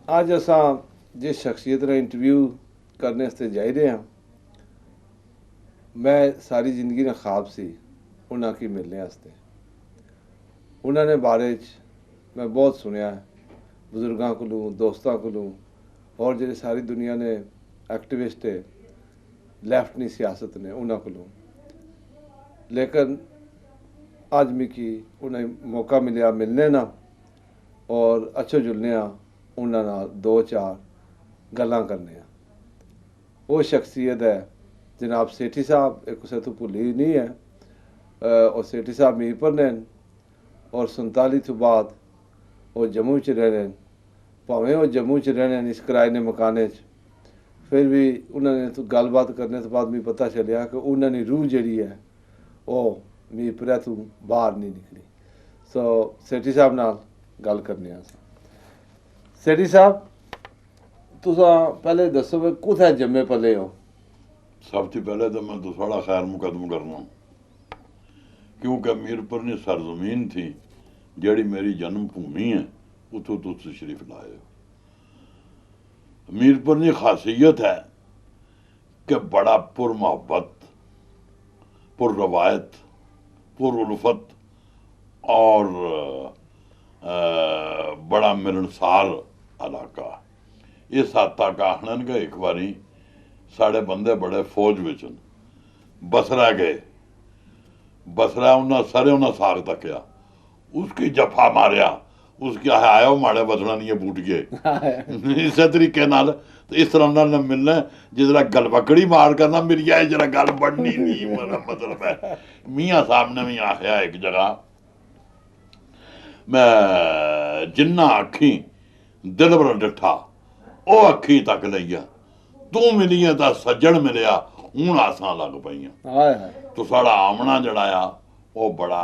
अज असां जिस शख्सियत ने इंटरव्यू करने वास्ते जाई रहे हैं, मैं सारी जिंदगी ने ख्वाब सी उन्होंने की मिलने वास्ते। उन्होंने बारे मैं बहुत सुनिया बजुर्गों को, दोस्तों को, और जो सारी दुनिया ने एक्टिविस्ट है लैफ्ट नहीं सियासत ने उन्होंने को, लेकिन अज मिगी उन्हें मौका मिलया मिलने ना और अच्छे जुलने उन्होंने दो चार गल्लां करने। वो शख्सियत है जनाब सेठी साहब, एक कुछ तो भुली नहीं है। और सेठी साहब मीरपुर ने और 47 तो बाद वो जम्मू च रहे हैं। भावें वो जम्मू च रहे हैं इस किराए ने मकाने फिर भी उन्होंने तो गलबात करने तो बाद मैं पता चलिया कि उन्होंने रूह जी है वो मीरपुर तो बाहर नहीं निकली। सो सेठी साहब नाल गल करने। सेठी साहब तुसा पहले दसो भी कुत्थै जम्मे पले हो? सब तो पहले तो मैं थोड़ा खैर मुकदम करना, क्योंकि मीरपुर ने सरजमीन थी जड़ी मेरी जन्म भूमि है, उतो तुस तशरीफ लाए हो। मीरपुर की खासियत है कि बड़ा पुर मोहब्बत, पुर रवायत, पुर उल्फत और बड़ा मिलनसार इलाका। इस हद तक आखन कि एक बारी साढ़े बंदे बड़े फौज विच बसरा गए। बसरा उन्हें सरे उन्हें साग तकया, उसकी जफा मारिया, उसके आयो माड़े बसना नहीं बूट गए। इस तरीके नाल इस तरह उन्होंने मिलना जिसरा गलबकड़ी मार करना मेरी जरा गल बढ़नी नहीं। मेरा मतलब है मियाँ साहब ने भी आख्या एक जगह, मैं जिन्ना अखी दिल बड़ा डिठा वो अखी तक लिया, तू मिली है तो सज्जन मिलया हूँ आसा लग पाइया। तो साड़ा आमना जड़ा आ वो बड़ा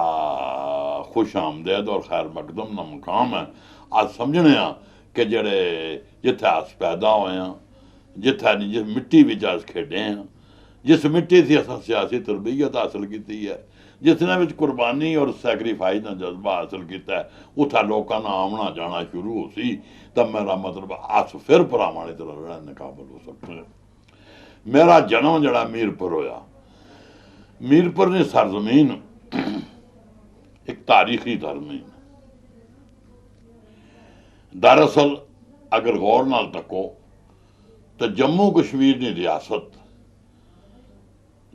खुश आमदेद और खैर मकदम का मुकाम है। अज समझने कि जड़े जिथे अस पैदा होए हैं, जिथे जिस मिट्टी में अस खेडे हैं, जिस मिट्टी से अस सियासी तरबीयत हासिल की है, जिसने कुर्बानी और सैक्रीफाइस का जज्बा हासिल किया है, उथा लोगों का आमना जाना शुरू हो सी। तब मेरा मतलब अस फिर भरावां की तरह रहने काबिल हो सकते हैं। मेरा जन्म जड़ा मीरपुर होया। मीरपुर ने सरजमीन एक तारीखी सरजमीन। दरअसल अगर गौर नाल तको तो जम्मू कश्मीर की रियासत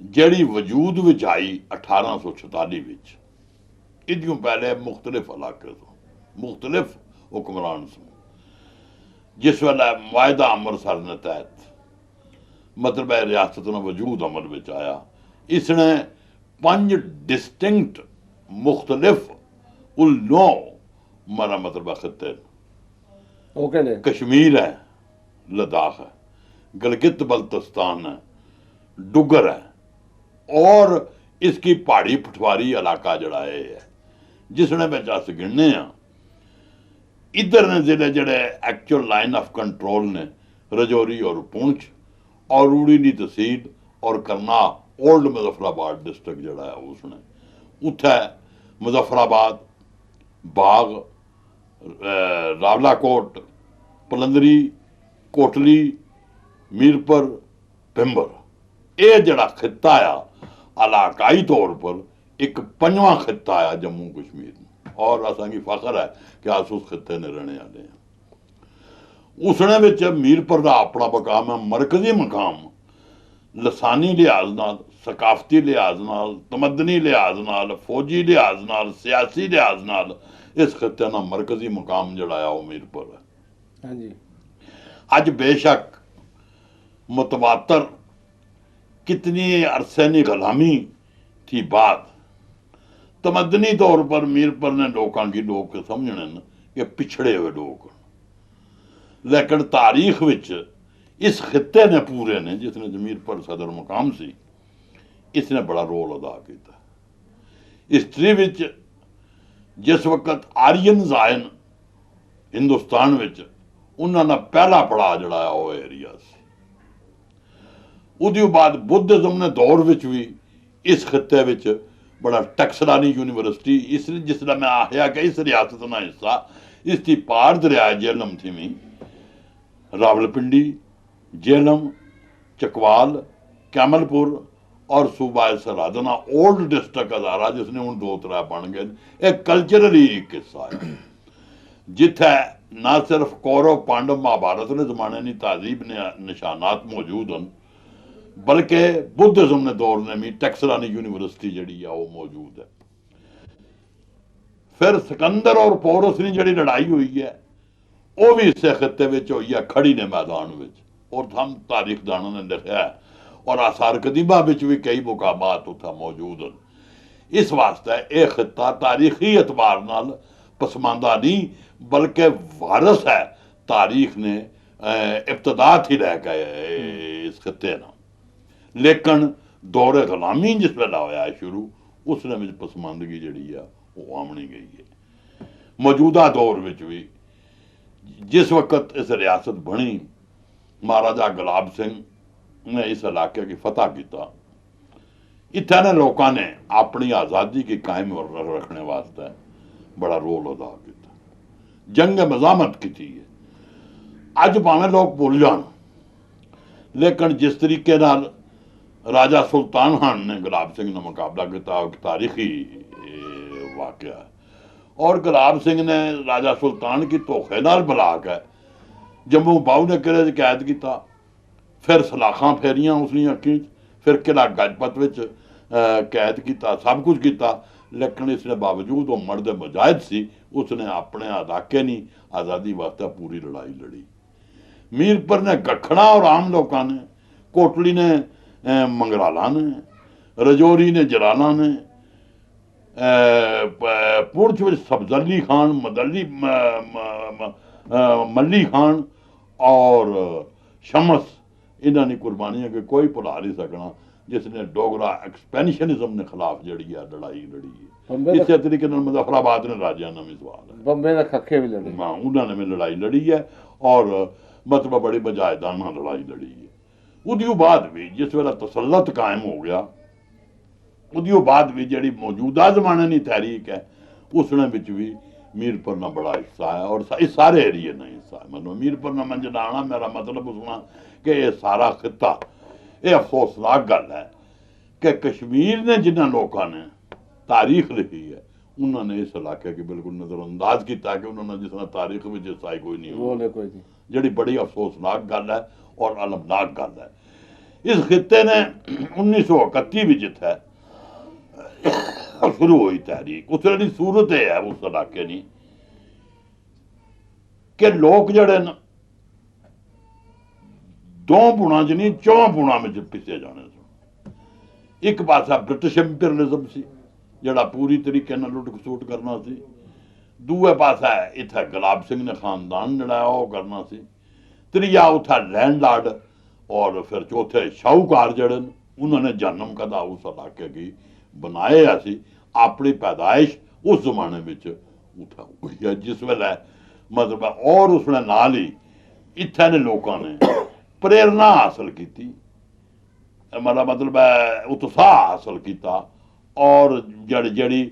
जड़ी वजूद विच आई 1846 विच, इदियों पहले मुख्तलिफ इलाके तो मुख्तलिफ हुक्मरान सन। जिस वेले मुआहदा अमृतसर ने तहत मतलब है रियासत ने वजूद अमल विच आया, इसने 5 डिस्टिंक्ट मुख्तलिफ उल्लो मेरा मतलब खत्ते कश्मीर है, लद्दाख है, गिलगित बल्तिस्तान है, डुगर है और इसकी पहाड़ी पठवारी इलाका जड़ा है जिसने में अस गिनने। इधर ने जिले जड़े एक्चुअल लाइन ऑफ कंट्रोल ने रजौरी और पुंछ और रूड़ी की तहसील और करना ओल्ड मुजफ्फराबाद डिस्ट्रिक्ट जड़ा है उसने उत्थे मुजफ्फराबाद, बाग, रावलाकोट, पलंदरी, कोटली, मीरपुर, भिंबर, ये जड़ा खिता आ इलाकाई तौर पर एक 5वां खिता आया जम्मू कश्मीर में। और असांगी फख्र है कि अस उस खिते ने रहने वाले हैं। उसने विच मीरपुर का अपना मकाम है, मरकजी मकाम लसानी लिहाज नाल, सकाफती लिहाज नाल, तमदनी लिहाज नाल, फौजी लिहाज नाल, सियासी लिहाज नाल इस खिते का मरकजी मकाम जड़ा है वो मीरपुर है। हाँ जी। अज बेशक मुतवातर कितनी अरसे की गुलामी थी बात, तमदनी तौर पर मीरपुर ने लोगों की लोग समझने कि पिछड़े हुए लोग, लेकिन तारीख विच इस खिते ने पूरे ने जिसने मीरपुर सदर मुकाम सी इसने बड़ा रोल अदा किया। हिस्टरी विच जिस वक्त आर्यन आए हिंदुस्तान विच उन्होंने पहला पड़ा जड़ा है वो एरिया से। उदी बाद बुद्धिज्म ने दौर विच भी इस खिते विच बड़ा टैक्सलानी यूनिवर्सिटी इसलिए जिसला मैं आख्या कि इस रियासत का हिस्सा इसकी पार दरिया जेहलम थी रावलपिंडी, जेहलम, चकवाल, कैमलपुर और सूबा सरहद ना ओल्ड डिस्ट्रिक्ट हजारा जिसने हूँ 2-3 बन गए। एक कल्चरली एक हिस्सा है जिथे ना सिर्फ कौरव पांडव महाभारत के जमाने की तहजीब ने निशानात मौजूद हैं बल्कि बुद्धिज्म ने दौर ने भी टैक्सलानी यूनिवर्सिटी जी है वो मौजूद है। फिर सिकंदर और पोरस की जी लड़ाई हुई है वह भी इस खत्ते हुई है, खड़ी ने मैदान में, और हम तारीख दानों ने लिखा है और आसार कदीमा भी कई मुकामात उत्थे मौजूद हैं। इस वास्ते यह खिता तारीखी एतबार नाल पसमानदा नहीं बल्कि वारस है तारीख ने इब्तदा थी लैके इस खत्ते ना। लेकिन दौरे गुलामी जिस वेला होया है शुरू उसने में पसमानदगी जी है वो आमनी गई है। मौजूदा दौर में भी जिस वक्त इस रियासत बनी महाराजा गुलाब सिंह ने इस इलाके की फतह किया, इतने लोगों ने अपनी आज़ादी की कायम रखने वास्ते बड़ा रोल अदा किया, जंग मजामत की है। अज भावें लोग भूल जान लेकिन जिस तरीके नाल राजा सुल्तान खान ने गुलाब सिंह ने मुकाबला किया तारीखी वाकया है। और गुलाब सिंह ने राजा सुल्तान की धोखे नाल बुला के जम्मू बाहू ने किले कैद किया, फिर सलाखा फेरियां उसकी अखी, फिर किला गजपत विच कैद किया, सब कुछ किया। लेकिन इसने बावजूद वो मर्द मुजाहिद सी, उसने अपने इलाके नहीं आज़ादी वास्ते पूरी लड़ाई लड़ी। मीरपुर ने गखड़ा और आम लोगों ने, कोटली ने मंगराला ने, रजौरी ने जलाला ने, पुंछ में सब्जली खान मल्ली खान और शमस, इन्होंने कुर्बानियां के कोई भुला नहीं सकना जिसने डोगरा एक्सपेंशनिज्म ने खिलाफ जड़ी है लड़ाई लड़ी है। इस तरीके मुजफ्फराबाद ने राजा ना भी सवाल है, बंबे का खखे भी लड़े, हाँ उन्होंने भी लड़ाई लड़ी है और मतलब बड़ी बजायदाना लड़ाई लड़ी है। उदियों बाद भी जिस वेला तसल्लत कायम हो गया उदियों बाद भी जी मौजूदा जमाने की तहरीक है उसने भी मीरपुर ना बड़ा हिस्सा है और इस सारे एरिए ने हिस्सा है। मतलब मीरपुर ना मंज आना मेरा मतलब उसना कि यह सारा खिता ये अफसोसनाक गल है कि कश्मीर ने जिन्होंने लोगों ने तारीख लिखी है उन्होंने इस इलाके की बिल्कुल नज़रअंदाज किया कि उन्होंने जिस तारीख में हिस्सा ही कोई नहीं जी बड़ी अफसोसनाक गल है और अलमनाक गल है। इस खिते ने 1931 भी जिथे शुरू हुई तहरीक उस वेले सूरत है उस इलाके की कि लोग जड़े न 2 पुणा च नहीं 4 पुणा में पिसे जाने सन। एक पासा ब्रिटिश इंपीरियलिज्म सी जड़ा पूरी तरीके नाल लुट खसूट करना सी, दूए पासा इत्थे गुलाब सिंह ने खानदान जड़ा वो करना सी, त्रीया उत्थे लैंडलॉर्ड और फिर चौथे शाहूकार जड़े उन्होंने जन्म कदा उस इलाके की बनाए ऐसी अपनी पैदाइश उस जमाने में उत्थे हुई है जिस वेले मतलब और उसने नाल ही इत्थे ने लोगों ने प्रेरणा हासिल की, मतलब उत्साह हासिल किया और जड़ी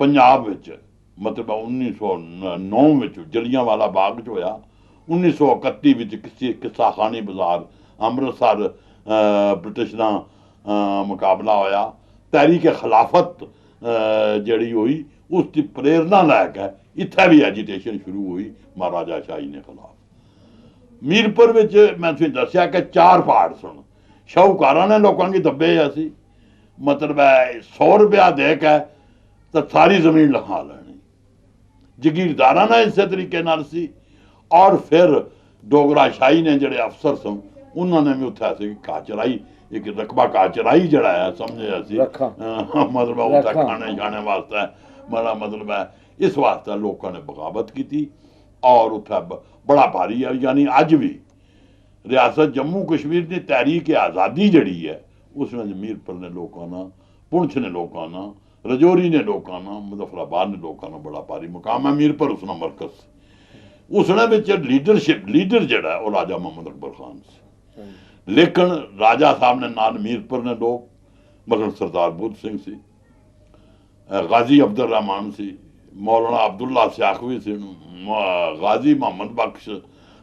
पंजाब विच मतलब 1909 में जलियांवाला बाग च होया, 1931 में किस्सा खानी बाजार अमृतसर ब्रिटिश का मुकाबला होया, तहरीक खिलाफत जड़ी हुई उसकी प्रेरणा लैके इत्थे भी एजीटेशन शुरू हुई महाराजा शाही ने खिलाफ। मीरपुर में मैं तुझे दसिया कि 4 पहाड़ सन, शाहूकारा ने लोगों की दबे असी मतलब 100 रुपया दे के तो सारी जमीन लिखा लेनी, जगीरदारा ने इस तरीके नाल सी और फिर डोगरा शाही ने जड़े अफसर सन उन्होंने भी उत्थे घा चराई एक रकबा घा चराई जड़ा है समझे असी मतलब उत्थे खाने खाने वास्ते बड़ा मतलब है इस वास्ते लोगों ने बगावत की और उत्थे बड़ा भारी है। यानी अज भी रियासत जम्मू कश्मीर की तहरीक आज़ादी जड़ी है उसमें मीरपुर ने लोगों ना, पुंछ ने लोगों ना, रजौरी ने लोगों ना, मुजफ्फराबाद ने लोगों ना बड़ा भारी मुकाम है। मीरपुर उसना मरकज उसने लीडरशिप लीडर जड़ा वो राजा मोहम्मद अकबर खान से, लेकिन राजा साहब ने नाल मीरपुर ने लोग मगर सरदार बुद्ध सिंह सी, गाजी अब्दुल रहमान सी, मौलाना अब्दुल्ला सियाखवी सी, गाजी मोहम्मद बख्श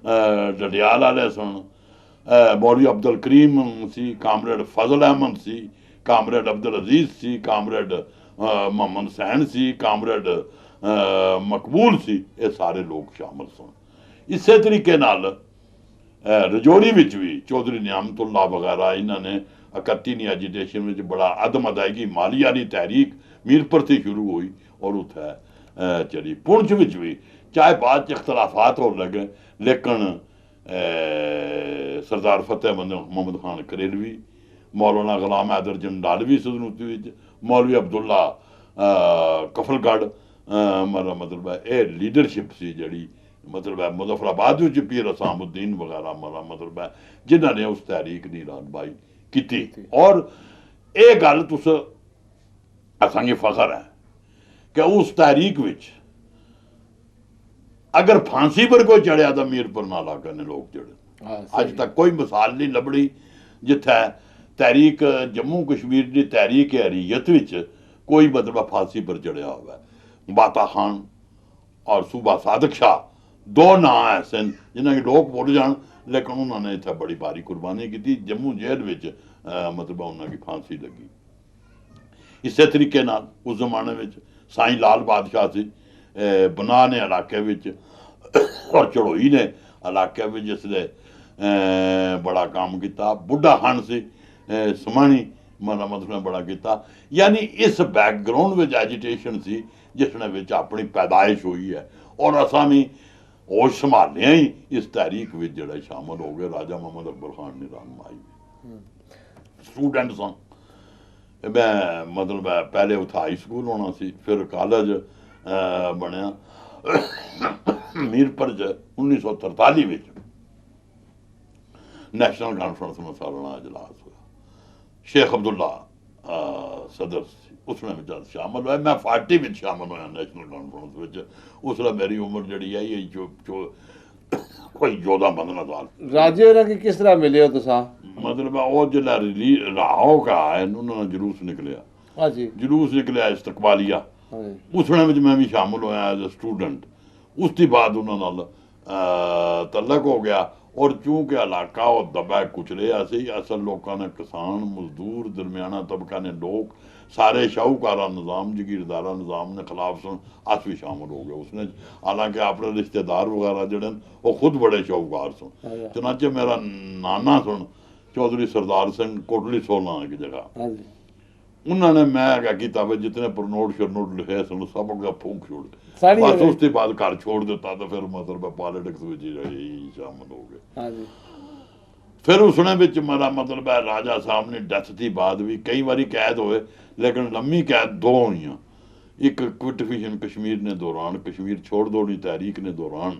ਡਡਿਆਲ ਵਾਲੇ ਸਨ, ਮੌਲਵੀ ਅਬਦੁਲ ਕਰੀਮ ਸੀ, ਕਾਮਰੇਡ ਫਜ਼ਲ ਅਹਿਮਦ ਸੀ, ਕਾਮਰੇਡ ਅਬਦੁਲ ਅਜ਼ੀਜ਼ ਸੀ, ਕਾਮਰੇਡ ਮੁਹੰਮਦ ਹੁਸੈਨ ਸੀ, ਕਾਮਰੇਡ ਮਕਬੂਲ ਸੀ। ਇਹ ਸਾਰੇ ਲੋਕ ਸ਼ਾਮਲ ਸਨ। ਇਸੇ ਤਰੀਕੇ ਨਾਲ ਰਜੌਰੀ ਵਿੱਚ ਵੀ ਚੌਧਰੀ ਨਿਆਮਤੁੱਲਾ ਵਗੈਰਾ ਇਹਨਾਂ ਨੇ 31ਵੀਂ ਐਜੀਟੇਸ਼ਨ ਵਿੱਚ ਬੜਾ ਅਦਮ ਅਦਾਇਗੀ ਮਾਲੀਆ ਦੀ ਤਹਿਰੀਕ ਮੀਰਪੁਰ से शुरू हुई और उत्थे चली। पुंछ ਵਿੱਚ ਵੀ चाहे बाद च इख्तलाफात होने लगे, लेकिन सरदार फतेह मोहम्मद खान करेलवी, मौलाना गुलाम हैदर जंडालवी सदनूती विच, मौलवी अब्दुल्ला कफलगढ़, मेरा मतलब है ये लीडरशिप सी जी, मतलब है मुजफ्फराबाद विच पीर असामुद्दीन वगैरह, मेरा मतलब है जिन्होंने उस तहरीक की रहनुमाई की। और ये गल तुस असांगी फखर है कि उस तहरीक विच अगर फांसी पर कोई चढ़िया तो मीरपुर ना इलाके ने लोग चढ़े। अज तक कोई मिसाल नहीं लभड़ी जिथे तहरीक जम्मू कश्मीर की तहरीक हरीयत विच कोई मतलब फांसी पर चढ़िया हुआ। बाता खान और सूबा सादक शाह दो नाम ऐसे जिन्हें कि लोग भुल जान, लेकिन उन्होंने इतना बड़ी भारी कुर्बानी की। जम्मू जेल विच मतलब उन्होंने फांसी लगी। इस तरीके नाल उस जमाने में साईं लाल बादशाह से बना ने इलाके विच और चढ़ोई ने इलाके में जिसने बड़ा काम किया। बुढ़ा खान से समानी माना मतलब ने बड़ा किया। यानी इस बैकग्राउंड में एजिटेशन सी जिसने विच अपनी पैदाइश हुई है और असा भी होश संभालिया ही इस तहरीक में जड़ा शामिल हो गए। राजा मोहम्मद अकबर खान ने रहनुमाई स्टूडेंट सन। मैं मतलब पहले उत्थे हाई स्कूल होना सी, फिर कॉलेज बनया मीरपुर 1943 में नैशनल कॉन्फ्रेंस में सालाना इजलास हुआ। शेख अब्दुल्ला सदर सी, उसने जब शामिल होया। मैं 40 में शामिल होया नैशनल कॉन्फ्रेंस में। उसमें मेरी उम्र जी है ये कोई 14-15 साल। राजे होना की किस तरह मिले हो तुसा? मतलब वो जिला राहो का है उन्होंने जुलूस निकलिया। हाँ जी, जुलूस निकलिया इस्तकबालिया, उसने में मैं भी शामिल होया एज ए स्टूडेंट। उसके बाद उन्होंने तलक हो गया और चूंकि इलाका वो दबा कुचलिया सी, असल लोगों ने किसान मजदूर दरमियाना तबका ने लोग सारे शाहूकारा निज़ाम जगीरदारा निज़ाम ने खिलाफ सुन अस भी शामिल हो गए उसने। हालांकि अपने रिश्तेदार वगैरह जड़े वो खुद बड़े शाहूकार सुन। चनाचे मेरा नाना सुन चौधरी सरदार सिंह कोटली सोलना की जगह, उन्होंने मैं क्या किया भाई जितने परनोट शरनोट लिखे सन सब अगर फूक छोड़ बस। उसके बाद घर छोड़ दिता तो फिर मतलब पॉलिटिक्स में ही शामिल हो गए। फिर उसने बिच मेरा मतलब है राजा साहब ने डेथ की बाद भी कई बारी कैद होए, लेकिन लम्मी कैद दो हुई। एक क्विट विजन कश्मीर ने दौरान, कश्मीर छोड़ दो तहरीक ने दौरान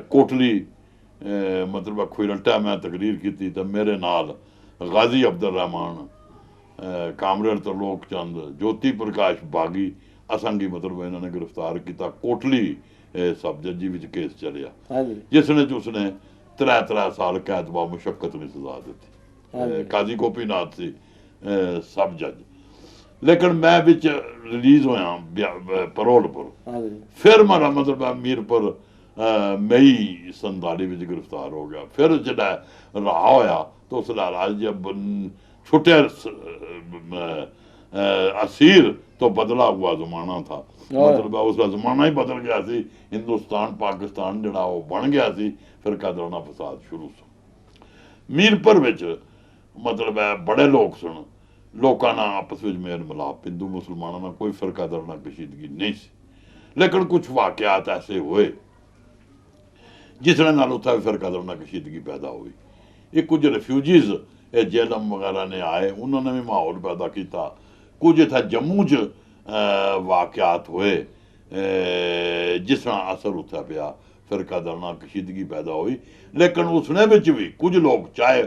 कोटली मतलब खुरल्टा मैं तकरीर की तो मेरे नाल गाजी अब्दुल रहमान, कामरेड तरलोक चंद, ज्योति प्रकाश बागी असंगी मतलब इन्होंने गिरफ्तार किया। कोटली सब जजी विच केस चलिया जिसने उसने 3 साल कैद व मुशक्कत ने सजा दी। काजी गोपीनाथ सी सब जज। लेकिन मैं बिच रिलीज होया परोल पर। फिर मेरा मतलब मीरपुर मई 47 में गिरफ्तार हो गया। फिर जब रहा होया तो उस राज जब छुटे असीर तो बदला हुआ जमाना था। मतलब उसका जमाना ही बदल गया सी। हिंदुस्तान पाकिस्तान जड़ा वो बन गया सी। फिर कदरना फसाद शुरू से मीरपुर विच मतलब बड़े लोग सुन लोगों ना आपस में मेल मिलाप हिंदू मुसलमानों ना कोई फिरका दरना कशीदगी नहीं सी। लेकिन कुछ वाकयात ऐसे हुए जिसने नाल उत्थे फिरका दरना कशीदगी पैदा हुई। एक कुछ रिफ्यूजीज जेलम वगैरह ने आए, उन्होंने भी माहौल पैदा किया। कुछ इतना जम्मू च वाकयात हुए जिस तरह असर उत्थे पिया, फिरका दरना कशीदगी पैदा हुई। लेकिन उसने भी कुछ लोग चाहे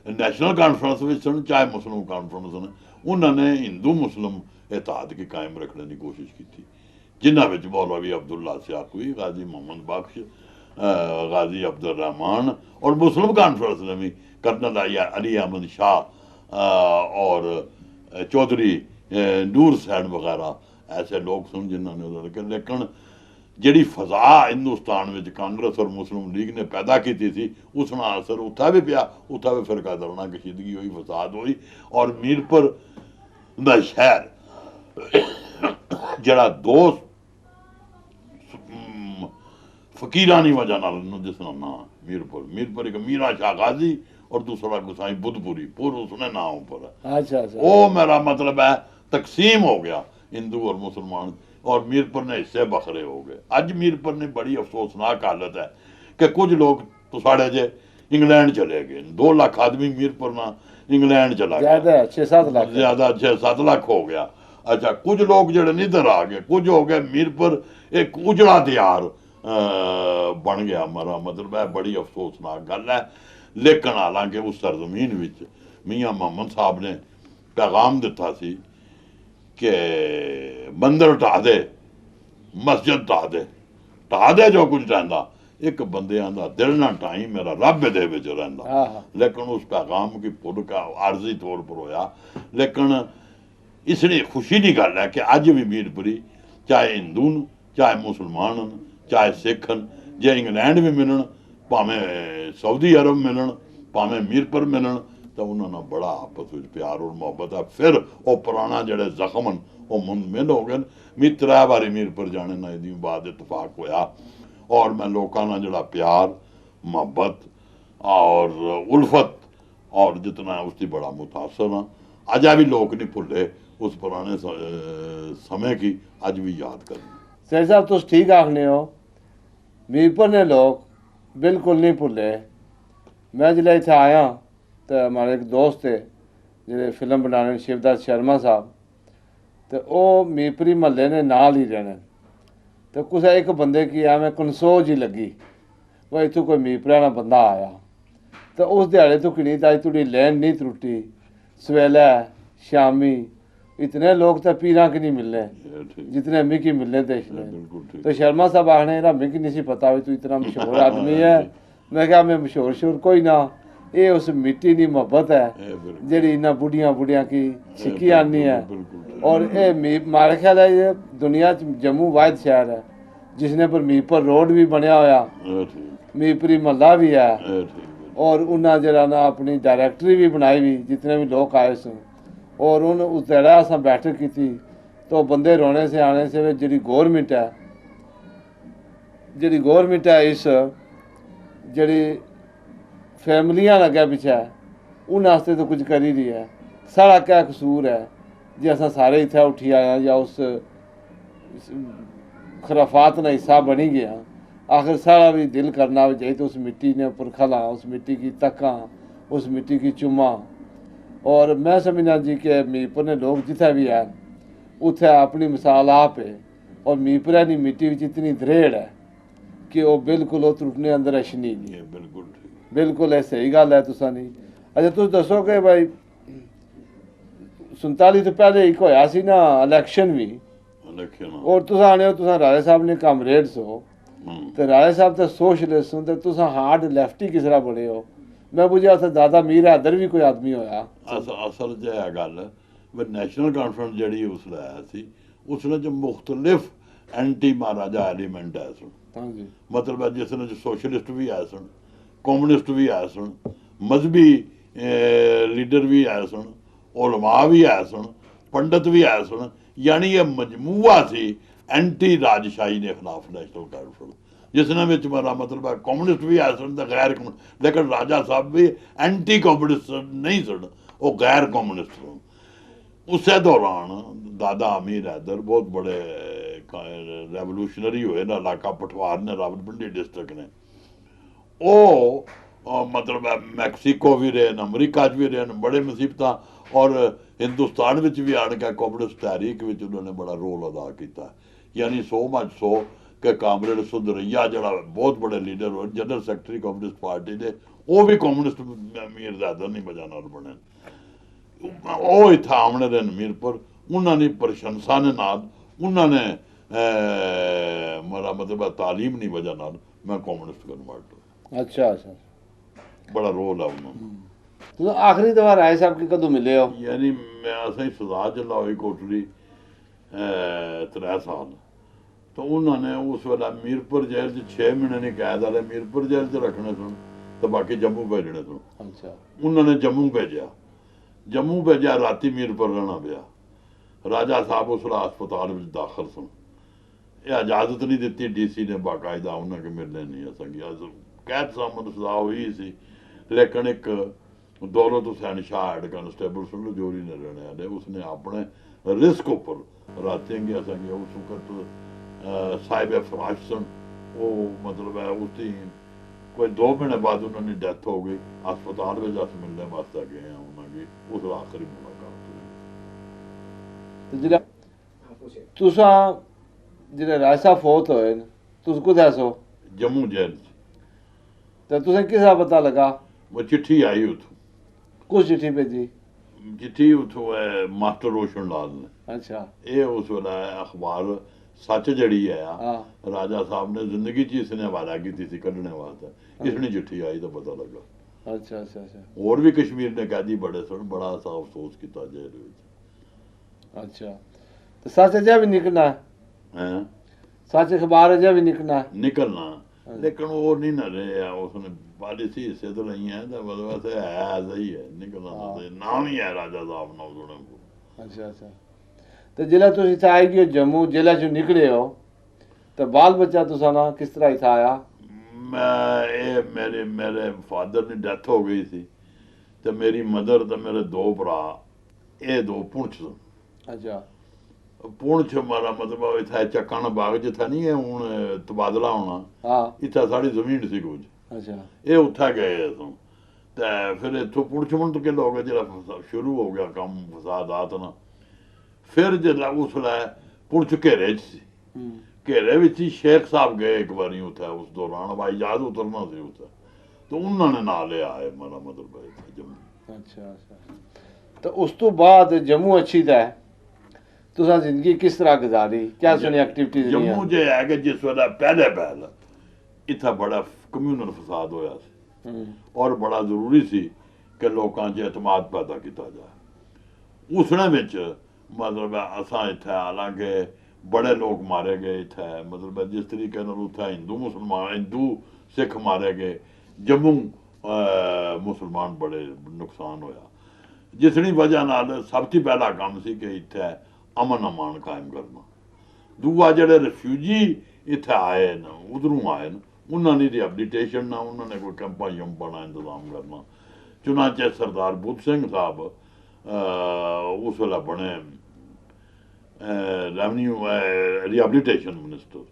नैशनल कॉन्फ्रेंस में सन चाहे मुस्लिम कॉन्फ्रेंस ने उन्होंने हिंदू मुस्लिम इतिहाद की कायम रखने की कोशिश की। जिन्होंने मौलवी अब्दुल्ला सियाकुई, गाजी मोहम्मद बख्श, गाजी अब्दुल रहमान और मुस्लिम कॉन्फ्रेंस ने भी कर्नल अली अहमद शाह और चौधरी नूर हुसैन वगैरह ऐसे लोग सुन जिन्होंने। लेकिन ਜਿਹੜੀ ਫਜ਼ਾ ਹਿੰਦੁਸਤਾਨ ਵਿੱਚ ਕਾਂਗਰਸ ਔਰ ਮੁਸਲਿਮ ਲੀਗ ਨੇ ਪੈਦਾ ਕੀਤੀ ਸੀ ਉਸ ਨਾਲ ਅਸਰ ਉੱਥਾ ਵੀ ਪਿਆ, ਉੱਥਾ ਵੀ ਫਿਰਕਾ ਦਰਨਾ ਕਸ਼ੀਦਗੀ ਹੋਈ, ਫਸਾਦ ਹੋਈ। ਔਰ ਮੀਰਪੁਰ ਦਾ ਸ਼ਹਿਰ ਜਿਹੜਾ ਦੋ ਫਕੀਰਾਂ ਦੀ ਵਜ੍ਹਾ ਨਾਲ ਜਿਸ ਦਾ ਨਾਂ ਮੀਰਪੁਰ ਇੱਕ ਮੀਰਾ ਸ਼ਾਹ गाजी और दूसरा गुसाई बुद्धपुरी पूर्व उसने नाम पर है। अच्छा अच्छा। वो मेरा मतलब है तकसीम हो गया हिंदू और मुसलमान और मीरपुर ने हिस्से बखरे हो गए। अज मीरपुर ने बड़ी अफसोसनाक हालत है कि कुछ लोग तो साढ़े जे इंग्लैंड चले गए, 2 लाख आदमी मीरपुर ना इंग्लैंड चला गया, ज्यादा 6-7 लाख, ज्यादा 6-7 लाख हो गया। अच्छा, कुछ लोग जड़े निधर आ गए, कुछ हो गए मीरपुर एक उजड़ा दियार बन गया। मेरा मतलब है बड़ी अफसोसनाक गल है। लेकिन हालांकि उस सरजमीन विच मियाँ मोहम्मद साहब ने पैगाम दिता सी कि मंदिर ढा दे, मस्जिद ढा दे जो कुछ रहिंदा, एक बंदियां दा दिल ना ढाई, मेरा रब दे विच रहिंदा। लेकिन उस पैगाम की पुल का आर्जी तौर पर होया। लेकिन इसलिए खुशी की गल है कि अज भी मीरपुरी चाहे हिंदू न, चाहे मुसलमान न, चाहे सिख न, जे इंग्लैंड भी मिलन, भावें सऊदी अरब मिलन, भावें मीरपुर मिलन, तो उन्होंने बड़ा आपस में प्यार और मुहब्बत है। फिर वो पुराना जड़े जख्म न वो मुंदमिल हो गए। मैं 3 बारी मीरपुर जाने ना दी बाद इतफाक होया और मैं लोगों ना जड़ा प्यार मुहब्बत और उल्फत और जितना उसकी बड़ा मुतासर हाँ। अजा भी लोग नहीं भुले उस पुराने समय की, अज भी याद करना। सर साहब तुम ठीक आखने हो, मीरपुर ने लोग बिल्कुल नहीं भुले। मैं जिले इत्थे आया तो हमारे एक दोस्त थे जिहड़े फिल्म बनाने, शिवदास शर्मा साहब, तो वो मीरपुरी महल्ले ने नाल ही रहने। तो कुछ एक बंदे की एवं कंसोह जी लगी वो इतों कोई मीरपुरा का बंदा आया, तो उस दिहाड़े तो किनी ताई थोड़ी लैन नहीं त्रुटी, सवेला शामी इतने लोग तो पीरा की नहीं मिलने जितने मिकी मिलने थे इसने। तो शर्मा साहब आखने यार मिकी नहीं सी पता भी तू इतना मशहूर आदमी है। मैं क्या मैं मशहूर शोर कोई ना, ये उस मिट्टी की मोहब्बत है जी इन्होंने बुढ़िया बुढ़िया की सिक्की आनी है। और ये मारे ख्याल है ये दुनिया जम्मू वाहिद शहर है जिसने पर मीरपुर रोड भी बनया होया, मीरपुरी महल्ला भी है, और उन्हें जरा ना अपनी डायरैक्टरी भी बनाई भी जितने भी लोग आए सन। और उन उस जरा असा बैठक की थी तो बंदे रोने से आने से जी गौरमेंट है, जी गौरमेंट है इस जी फैमिलियां अगे पिछे उन्होंने तो कुछ कर ही रही है। साड़ा क्या कसूर है जे असा सारे इत्थे उठी आए या उस खराफात का हिस्सा बनी गया। आखिर सारा भी दिल करना भी चाहिए तो उस मिट्टी ने पुरखला, उस मिट्टी की तक्का, उस मिट्टी की चुमा। और मैं समझना जी कि मीरपुर ने लोग जिथे भी है उत्थे अपनी मिसाल आप है। और मीरपुरा की मिट्टी में इतनी दरेड़ है कि वो बिल्कुल वो त्रुटने अंदर अशनी नहीं। बिल्कुल है, सही गल है तुसा नहीं। अच्छा तुम दसो कि भाई 47 तो पहले एक होया सी ना इलैक्शन भी, और तुस आने हो तुस राजा साहब ने कामरेड्स हो, तो राजा साहब तो सोशलिस्ट हो, तो तुस हार्ड लेफ्टी किस तरह बने हो। मैं बुझा उत्थे दादा मीर हैदर भी कोई आदमी होया। असल च है गल नैशनल कॉन्फ्रेंस जी उसलै आया सी, उसले च मुख्तलिफ एंटी महाराजा एलीमेंट आए सन। मतलब है जिसने सोशलिस्ट भी आए सन, कम्युनिस्ट भी आए सन, मजहबी लीडर भी आए सन, उलमा भी आए सन, पंडित भी आए सन। यानी ये मजमूआ सी एंटी राजशाही के खिलाफ नैशनल कॉन्फ्रेंस, जिसने में मेरा मतलब है कम्युनिस्ट भी आए सन, गैर कम्युनिस्ट। लेकिन राजा साहब भी एंटी कम्युनिस्ट नहीं सन, वो गैर कम्युनिस्ट सन। उस दौरान दादा अमीर हैदर बहुत बड़े रेवोल्यूशनरी हुए ना इलाका पठवार ने, रावलपिंडी डिस्ट्रिक्ट ने। वो मतलब है मैक्सीको भी रहे, अमरीका भी रहे, बड़े मुसीबत और हिंदुस्तान में भी आन के कम्युनिस्ट तहरीक में उन्होंने बड़ा रोल अदा किया। यानी सो मच सो कि कामरेड सुंदरैया जड़ा बहुत बड़े लीडर हो, जनरल सैकटरी कम्युनिस्ट पार्टी के, वो भी कम्युनिस्ट मीर हैदर नहीं वजह नाल बने। वो इत्थे आमने रहे मीरपुर, उन्होंने प्रशंसा ने नाल उन्होंने मेरा मतलब है तालीम नहीं वजह नाल मैं कम्युनिस्ट कन्वर्ट हो। अच्छा अच्छा, बड़ा रोल है उन्होंने। तो आखिरी दफा राय साहब की कदों मिले हो? यानी मैं असें सजा जल्ला हुई कोटली 3 साल ਤਾਂ ਉਹਨਾਂ ਨੇ ਉਸ ਵੇਲੇ ਮੀਰਪੁਰ ਜੇਲ੍ਹ 'ਚ 6 ਮਹੀਨੇ ਨਹੀਂ ਕੈਦ ਵਾਲੇ ਮੀਰਪੁਰ ਜੇਲ੍ਹ 'ਚ ਰੱਖਣੇ ਸਨ ਤੇ ਬਾਕੀ ਜੰਮੂ ਭੇਜਣੇ ਸਨ। ਅੱਛਾ ਉਹਨਾਂ ਨੇ ਜੰਮੂ ਭੇਜਿਆ, ਰਾਤੀ ਮੀਰਪੁਰ ਰਹਿਣਾ ਪਿਆ। ਰਾਜਾ ਸਾਹਿਬ ਉਸ ਵੇਲੇ ਹਸਪਤਾਲ ਵਿੱਚ ਦਾਖਲ ਸਨ। ਇਹ ਇਜਾਜ਼ਤ ਨਹੀਂ ਦਿੱਤੀ ਡੀਸੀ ਨੇ ਬਾਕਾਇਦਾ ਉਹਨਾਂ ਕੇ ਮਿਲਣੇ ਨਹੀਂ ਆ ਕੈਦ ਸਾਹਮਣੇ ਸਜ਼ਾ ਹੋਈ ਸੀ, ਲੇਕਿਨ ਇੱਕ ਦੌਲਤ ਹੁਸੈਨ ਸ਼ਾਹ ਹੈਡ ਕਨਸਟੇਬਲ ਸੁਣ ਜੋਰੀ ਨੇ ਰਹਿਣੇ ਵਾਲੇ ਉਸਨੇ ਆਪਣੇ ਰਿਸਕ ਉੱਪਰ ਰਾਤੀ ਗਿਆ ਸੰਗੀ ਉਸ ਵਕਤ ਸਾਹਿਬ ਫਰਾਸ਼ ਸਨ। ਉਹ ਮਤਲਬ ਹੈ ਉਸਦੀ ਕੋਈ 2 ਮਹੀਨੇ ਬਾਅਦ ਉਹਨਾਂ ਦੀ ਡੈਥ ਹੋ ਗਈ। ਹਸਪਤਾਲ ਵਿੱਚ ਅਸੀਂ ਮਿਲਣ ਵਾਸਤੇ ਗਏ ਹਾਂ ਉਹਨਾਂ ਦੀ, ਉਸ ਆਖਰੀ ਮੁਲਾਕਾਤ ਹੋਈ। ਤੇ ਜਿਹੜਾ ਤੁਸਾਂ ਜਿਹੜੇ ਰਾਏ ਸਾਹਿਬ ਫੌਤ ਹੋਏ ਨੇ ਤੁਸੀਂ ਕੁੱਥੇ ਸੋ ਜੰਮੂ ਜੇਲ੍ਹ 'ਚ ਤੇ ਤੁਸੀਂ ਕਿਸਾ ਪਤਾ ਲੱਗਾ? ਉਹ ਚਿੱਠੀ ਆਈ ਉੱਥੋਂ, ਕੁਛ ਚਿੱਠੀ ਭੇਜੀ? ਚਿੱਠੀ ਉੱਥੋਂ ਮਾਸਟਰ ਰੋਸ਼ਨ ਲਾਲ ਨੇ। ਅੱਛਾ ਇਹ ਉਸ ਵੇਲੇ ਅਖਬਾਰ ਸੱਚ ਜਿਹੜੀ ਹੈ ਹਾਂ ਰਾਜਾ ਸਾਹਿਬ ਨੇ ਜ਼ਿੰਦਗੀ 'ਚ ਇਸਨੇ ਹਵਾਲਾ ਕੀਤੀ ਸੀ ਕੱਢਣੇ ਵਾਸਤੇ, ਇਸਨੇ ਚਿੱਠੀ ਆਈ ਤਾਂ ਪਤਾ ਲੱਗਾ। ਅੱਛਾ ਅੱਛਾ ਅੱਛਾ ਹੋਰ ਵੀ ਕਸ਼ਮੀਰ ਨੇ ਕੈਦੀ ਬੜੇ ਸਨ, ਬੜਾ ਸਾ ਅਫਸੋਸ ਕੀਤਾ ਜੇਲ੍ਹ ਵਿੱਚ। ਅੱਛਾ ਤੇ ਸੱਚ ਅਜਾ ਵੀ ਨਿਕਲਣਾ ਹੈਂ ਸੱਚ ਅਖਬਾਰ ਅਜਾ ਵੀ ਨਿਕਲਣਾ ਨਿਕਲਣਾ, ਲੇਕਿਨ ਉਹ ਨਹੀਂ ਨਾ ਰਿਹਾ ਉਸਨੇ ਪਾਲਿਸੀ ਹਿੱਸੇ ਤੋਂ ਲਈ ਹੈ ਤਾਂ ਮਤਲਬ ਹੈ ਸਹੀ ਹੈ ਨਿਕਲਣਾ ਤੇ ਨਾਮ ਹੀ ਹੈ ਰਾਜਾ ਸਾਹਿਬ ਨਾਲ ਜੁੜੇ। ਅੱਛਾ ਅੱਛਾ ਤੇ ਜਿਹੜਾ ਤੁਸੀਂ ਇੱਥੇ ਆਏ ਗਏ ਜੰਮੂ ਜ਼ਿਲ੍ਹਾ ਚੋਂ ਨਿਕਲੇ ਹੋ ਤੇ ਬਾਲ ਬੱਚਾ ਤੁਸਾਂ ਨਾ ਕਿਸ ਤਰ੍ਹਾਂ ਇੱਥੇ ਆਇਆ? ਇਹ ਮੇਰੇ ਫਾਦਰ ਦੀ ਡੈਥ ਹੋ ਗਈ ਸੀ ਤੇ ਮੇਰੀ ਮਦਰ ਤੇ ਮੇਰੇ 2 ਭਰਾ, ਇਹ 2 ਪੁੰਛ ਸਨ। ਅੱਛਾ ਪੁੰਛ ਮਾਰਾ ਮਤਲਬ ਇੱਥੇ ਚੱਕਾਣਾ ਬਾਗ ਜਿੱਥੇ ਨਹੀਂ ਹੈ ਹੁਣ ਤਬਾਦਲਾ ਹੋਣਾ, ਹਾਂ ਇੱਥੇ ਸਾਡੀ ਜ਼ਮੀਨ ਸੀ ਕੁਝ, ਅੱਛਾ ਇਹ ਉੱਥੇ ਗਏ ਤੋਂ ਤੇ ਫਿਰ ਇੱਥੋਂ ਪੁੰਛਮਣ ਤੋਂ ਕਿਲੋ ਹੋ ਗਿਆ ਜਿਹੜਾ ਸ਼ੁਰੂ ਹੋ ਗਿਆ ਕੰਮ ਫਸਾਦਾਤ ਨਾ। ਫਿਰ ਜਿਹੜਾ ਉਸ ਵੇਲੇ ਪੁੰਛ ਘੇਰੇ 'ਚ ਸੀ, ਘੇਰੇ ਵਿੱਚ ਹੀ ਸ਼ੇਖ ਸਾਹਿਬ ਗਏ ਇੱਕ ਵਾਰੀ ਉੱਥੇ, ਉਸ ਦੌਰਾਨ ਬਾਈਜਾਦ ਉਤਰਨਾ ਸੀ ਉੱਥੇ, ਤਾਂ ਉਹਨਾਂ ਨੇ ਨਾਲ ਲਿਆ ਹੈ ਮਾਰਾ ਮਤਲਬ ਜੰਮੂ। ਅੱਛਾ ਅੱਛਾ ਤੇ ਉਸ ਤੋਂ ਬਾਅਦ ਜੰਮੂ ਅੱਛੀ ਦਾ ਤੁਸੀਂ ਜ਼ਿੰਦਗੀ ਕਿਸ ਤਰ੍ਹਾਂ ਗੁਜ਼ਾਰੀ? ਕਿਆ ਸੁਣੀ ਐਕਟੀਵਿਟੀਜ਼? ਜੰਮੂ ਜੇ ਹੈ ਕਿ ਜਿਸ ਵੇਲੇ ਪਹਿਲ ਇੱਥੇ ਬੜਾ ਕਮਿਊਨਲ ਫਸਾਦ ਹੋਇਆ ਸੀ ਔਰ ਬੜਾ ਜ਼ਰੂਰੀ ਸੀ ਕਿ ਲੋਕਾਂ 'ਚ ਇਤਮਾਦ ਪੈਦਾ ਕੀਤਾ ਜਾਏ। ਉਸਨੇ ਵਿੱਚ ਮਤਲਬ ਅਸਾਂ ਇੱਥੇ ਹਾਲਾਂਕਿ ਬੜੇ ਲੋਕ ਮਾਰੇ ਗਏ ਇੱਥੇ, ਮਤਲਬ ਜਿਸ ਤਰੀਕੇ ਨਾਲ ਉੱਥੇ ਹਿੰਦੂ ਸਿੱਖ ਮਾਰੇ ਗਏ, ਜੰਮੂ ਮੁਸਲਮਾਨ ਬੜੇ ਨੁਕਸਾਨ ਹੋਇਆ, ਜਿਸ ਦੀ ਵਜ੍ਹਾ ਨਾਲ ਸਭ ਤੋਂ ਪਹਿਲਾ ਕੰਮ ਸੀ ਕਿ ਇੱਥੇ ਅਮਨ ਅਮਾਨ ਕਾਇਮ ਕਰਨਾ। ਦੂਆ ਜਿਹੜੇ ਰਿਫਿਊਜੀ ਇੱਥੇ ਆਏ ਨੇ ਉਧਰੋਂ ਆਏ ਨੇ ਉਹਨਾਂ ਦੀ ਰਿਹੈਬਿਲਿਟੇਸ਼ਨ ਨਾ, ਉਹਨਾਂ ਨੇ ਕੋਈ ਕੈਂਪਾਂ ਯੰਪਾਂ ਦਾ ਇੰਤਜ਼ਾਮ ਕਰਨਾ। ਚੁਨਾਂਚੇ ਸਰਦਾਰ ਬੁੱਧ ਸਿੰਘ ਸਾਹਿਬ ਉਸ ਵੇਲੇ ਬਣੇ ਰੈਵਨਿਊ ਰਿਹੈਬਿਲਿਟੇਸ਼ਨ ਮਿਨਿਸਟਰ,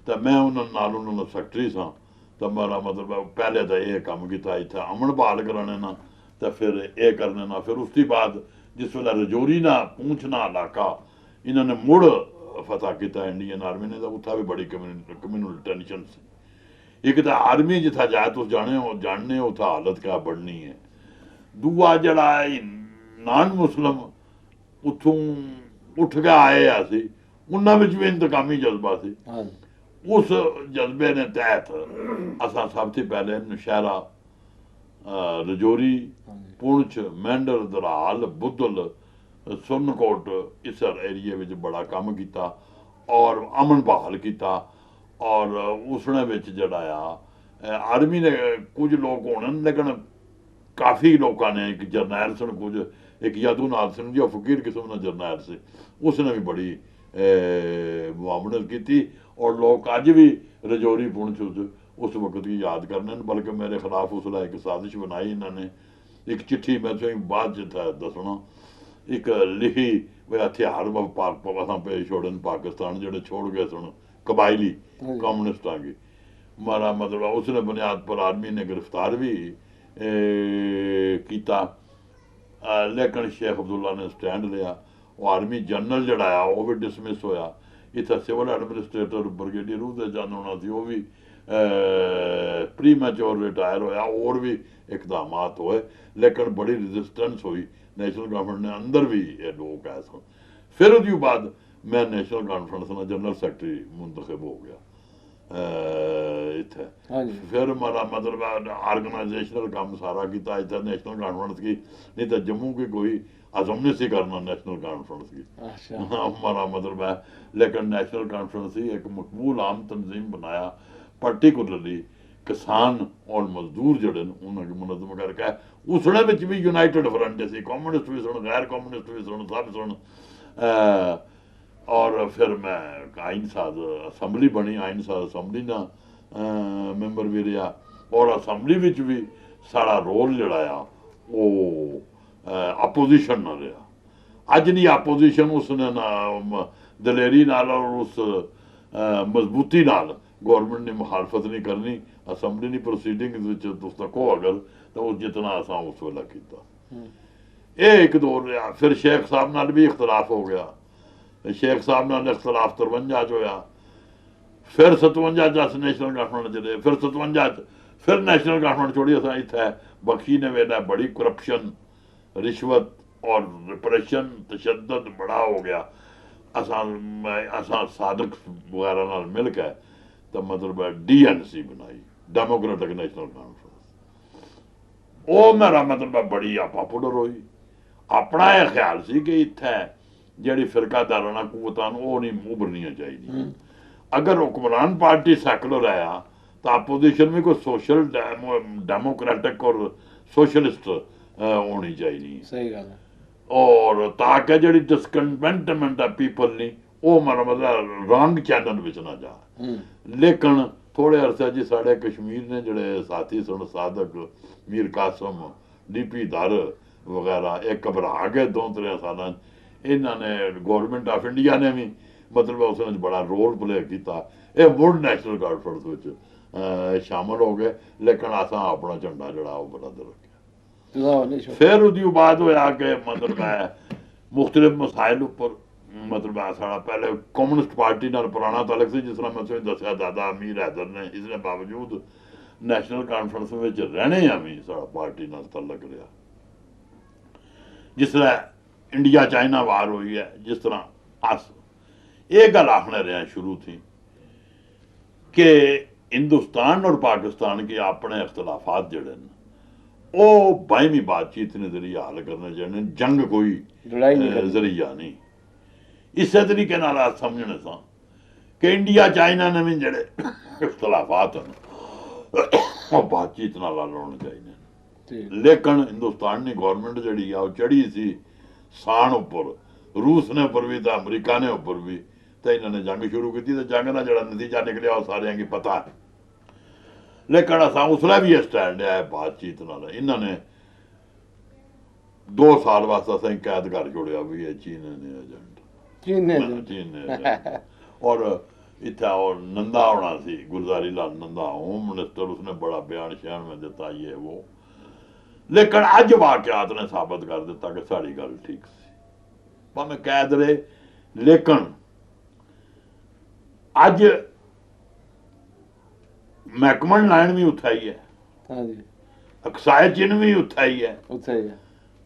ਤਾਂ ਮੈਂ ਉਹਨਾਂ ਦਾ ਸੈਕਟਰੀ ਸਾਂ। ਤਾਂ ਮੇਰਾ ਮਤਲਬ ਪਹਿਲੇ ਤਾਂ ਇਹ ਕੰਮ ਕੀਤਾ ਇੱਥੇ ਅਮਨ ਬਹਾਲ ਕਰਾਣੇ ਨਾ, ਤਾਂ ਫਿਰ ਇਹ ਕਰਨੇ ਨਾ। ਫਿਰ ਉਸ ਤੋਂ ਬਾਅਦ ਜਿਸ ਵੇਲੇ ਰਜੌਰੀ ਨਾ ਪੂੰਛ ਨਾ ਇਲਾਕਾ ਇਹਨਾਂ ਨੇ ਮੁੜ ਫਤਹ ਕੀਤਾ ਇੰਡੀਅਨ ਆਰਮੀ ਨੇ, ਤਾਂ ਉੱਥੇ ਵੀ ਬੜੀ ਕਮਿਊਨਲ ਟੈਂਸ਼ਨ ਸੀ। ਇੱਕ ਤਾਂ ਆਰਮੀ ਜਿੱਥੇ ਜਾਏ ਤੁਸੀਂ ਜਾਣਨੇ ਉੱਥੇ ਹਾਲਤ ਕਿਆ ਬਣਨੀ ਹੈ। ਦੂਆ ਜਿਹੜਾ ਨਾਨ ਮੁਸਲਿਮ ਉੱਥੋਂ ਉੱਠ ਕੇ ਆਏ ਆ ਸੀ, ਉਹਨਾਂ ਵਿੱਚ ਵੀ ਇੰਤਕਾਮੀ ਜਜ਼ਬਾ ਸੀ। ਉਸ ਜਜ਼ਬੇ ਨੇ ਤਹਿਤ ਅਸਾਂ ਸਭ ਤੋਂ ਪਹਿਲੇ ਨੌਸ਼ਹਿਰਾ, ਰਜੌਰੀ, ਪੁੰਛ, ਮੈਂਡਰ, ਦਰਾਲ, ਬੁੱਧਲ, ਸੁਰਨਕੋਟ ਇਸ ਏਰੀਏ ਵਿੱਚ ਬੜਾ ਕੰਮ ਕੀਤਾ ਔਰ ਅਮਨ ਬਹਾਲ ਕੀਤਾ। ਔਰ ਉਸਨੇ ਵਿੱਚ ਜਿਹੜਾ ਆਰਮੀ ਨੇ ਕੁਝ ਲੋਕ ਹੋਣੇ ਲੇਕਿਨ ਕਾਫੀ ਲੋਕਾਂ ਨੇ, ਇੱਕ ਜਰਨੈਲ ਸਨ ਕੁਝ, ਇੱਕ ਯਦੂਨਾਥ ਸਿੰਘ ਜੀ ਉਹ ਫਕੀਰ ਕਿਸਮ ਦਾ ਜਰਨੈਲ ਸੀ, ਉਸਨੇ ਵੀ ਬੜੀ ਮੁਆਵਨਤ ਕੀਤੀ। ਔਰ ਲੋਕ ਅੱਜ ਵੀ ਰਜੌਰੀ ਪੁੰਛ ਉਸ ਵਕਤ ਦੀ ਯਾਦ ਕਰਨੇ, ਬਲਕਿ ਮੇਰੇ ਖਿਲਾਫ ਉਸ ਲਈ ਇੱਕ ਸਾਜ਼ਿਸ਼ ਬਣਾਈ ਇਹਨਾਂ ਨੇ। ਇੱਕ ਚਿੱਠੀ ਮੈਂ ਬਾਅਦ ਚ ਦੱਸਣਾ, ਇੱਕ ਲਿਖੀ ਵੀ ਹਥਿਆਰ ਅਸਾਂ ਪੇਸ਼ ਛੋੜੇ ਪਾਕਿਸਤਾਨ ਜਿਹੜੇ ਛੋੜ ਗਏ ਸਨ ਕਬਾਇਲੀ ਕਮਿਊਨਿਸਟਾਂ ਕੀ ਮਾਰਾ ਮਤਲਬ ਉਸਨੇ ਬੁਨਿਆਦ ਪਰ ਆਰਮੀ ਨੇ ਗ੍ਰਿਫਤਾਰ ਵੀ ਕੀਤਾ, ਲੇਕਿਨ ਸ਼ੇਖ ਅਬਦੁੱਲਾ ਨੇ ਸਟੈਂਡ ਲਿਆ। ਉਹ ਆਰਮੀ ਜਨਰਲ ਜਿਹੜਾ ਉਹ ਵੀ ਡਿਸਮਿਸ ਹੋਇਆ। ਇੱਥੇ ਸਿਵਲ ਐਡਮਿਨਿਸਟ੍ਰੇਟਰ ਬ੍ਰਿਗੇਡੀਅਰ ਉਹਦੇ ਜਾਣ ਹੋਣਾ ਸੀ, ਉਹ ਵੀ ਪ੍ਰੀ ਮੈਚੋਰ ਰਿਟਾਇਰ ਹੋਇਆ। ਹੋਰ ਵੀ ਇਕਦਾਮਾਤ ਹੋਏ, ਲੇਕਿਨ ਬੜੀ ਰਜਿਸਟੈਂਸ ਹੋਈ ਨੈਸ਼ਨਲ ਗਵਰਨਮੈਂਟ ਨੇ, ਅੰਦਰ ਵੀ ਇਹ ਲੋਕ ਆਏ ਸਨ। ਫਿਰ ਉਹਦੀ ਬਾਅਦ ਮੈਂ ਨੈਸ਼ਨਲ ਕਾਨਫਰੰਸ ਦਾ ਜਨਰਲ ਸੈਕਟਰੀ ਮੁੰਤਖਬ ਹੋ ਗਿਆ ਇੱਥੇ। ਫਿਰ ਮੇਰਾ ਮਤਲਬ ਆਰਗੇਨਾਈजेशनल ਕੰਮ ਸਾਰਾ ਕੀਤਾ ਇੱਥੇ ਨੈਸ਼ਨਲ ਕਾਨਫਰੰਸ ਕੀ, ਨਹੀਂ ਤਾਂ ਜੰਮੂ ਕੀ ਕੋਈ अज़म नहीं सी करना नेशनल कॉन्फ्रेंस की, अच्छा हमारा मतलब है। लेकिन नेशनल कॉन्फ्रेंस ही एक मकबूल आम तंजीम बनाया, पर्टिकुलरली किसान और मजदूर जड़े उन्होंने मुनज़म करके उसने विच भी यूनाइटेड फ्रंट सी, कम्युनिस्ट भी सुन, गैर कम्युनिस्ट भी सुन, सब सुन। और फिर मैं आइन साज असैम्बली बनी, आइन साज असैम्बली ना मैंबर भी रहा, और असैम्बली विच भी साड़ा रोल जड़ा आ वो अपोजिशन ना रहा। अज नहीं अपोजिशन उसने ना दलेरी नाल और उस मजबूती नाल गौरमेंट ने मुखालफत नहीं करनी, असैम्बली नहीं प्रोसीडिंग तुस तको अगर तो वो जितना असा उस वेला किया। ये एक दौर रहा। फिर शेख साहब नाल भी इख्तलाफ हो गया, शेख साहब नाल इख्तलाफ 53 होया, फिर 57 नेशनल गवर्नमेंट चले, फिर 57 फिर नेशनल गवर्नमेंट छोड़ी असा इत्थे बख्शी ने वेला बड़ी करप्शन, रिश्वत और रिप्रेशन तशद्दद बड़ा हो गया। असा सादक वगैरह नाल मिल के तो मतलब DNC बनाई, डेमोक्रेटिक नेशनल कॉन्फ्रेंस। वो मेरा मतलब बड़ी पॉपुलर हुई। अपना यह ख्याल सी कि इत्थे ਜਿਹੜੀ ਫਿਰਕਾਦਾਰਾਨਾ ਕੂਵਤਾਂ ਨੂੰ ਉਹ नहीं उभरनियां चाहिए। अगर हुक्मरान पार्टी सैकुलर आया तो अपोजिशन में कोई सोशल डेमोक्रेटिक और सोशलिस्ट होनी चाहिए। सही गल है। और ताकि जी डिसकंटेंटमेंट है पीपल नी वो मतलब रॉन्ग चैनल विच ना जा। लेकिन थोड़े अरसे जी साढ़े कश्मीर ने जड़े साथी सन सादक मीर कासम DP दर वगैरह एक घबरा गए 2-3 साल। इन्होंने गौरमेंट ऑफ इंडिया ने भी मतलब उसने बड़ा रोल प्ले किया, ये मुड़ नेशनल कॉन्फ्रेंस शामिल हो गए। लेकिन असा अपना झंडा जड़ा वो बरकत रखा। फिर उसके बाद होया कि मतलब है मुख्तलिफ मसाइल उपर मतलब है साड़ा पहले कम्युनिस्ट पार्टी नाल पुराना तलक से, जिस तरह मैं तुझे दसिया दादा अमीर हैदर ने इसने बावजूद नेशनल कॉन्फ्रेंस में रहने भी साड़ा पार्टी नाल तलक रहा। जिस तरह इंडिया चाइना वार हुई है, जिस तरह अस ये गल आखने रहे शुरू थी कि हिंदुस्तान और पाकिस्तान के अपने इख्तलाफात जड़े न वो बाहमी बातचीत ने जरिए हल करने जड़े, जंग कोई जरिया नहीं। इस तरीके नाल अस समझने सा कि इंडिया चाइना ने भी जड़े इख्तलाफात हैं बातचीत नाल हल होने चाहिए। लेकिन हिंदुस्तान की गौरमेंट जड़ी आ चढ़ी सी शान उपर, रूस ने उपर भी तो अमरीका ने उपर भी, तो इन्होंने जंग शुरू की। तो जंग का जड़ा नतीजा निकलिया वो सारे की पता है। लेकिन असा उसला भी स्टैंड है बातचीत नाल। इन्होंने 2 साल वास्ते असें कैद कर छोड़िया भी है चीन ने एजेंट, चीन ने एजेंट। और इतना और नंदा होना सी, गुलजारी लाल नंदा होम मिनिस्टर, उसने बड़ा बयान शयान में दिता ये वो। लेकिन अज वाकयात ने साबित कर दिता कि साड़ी गल ठीक सी, भावें कैद रहे। लेकिन अज मैकमन लाइन भी उठाई है, अक्साय चिन्ह भी उठाई है।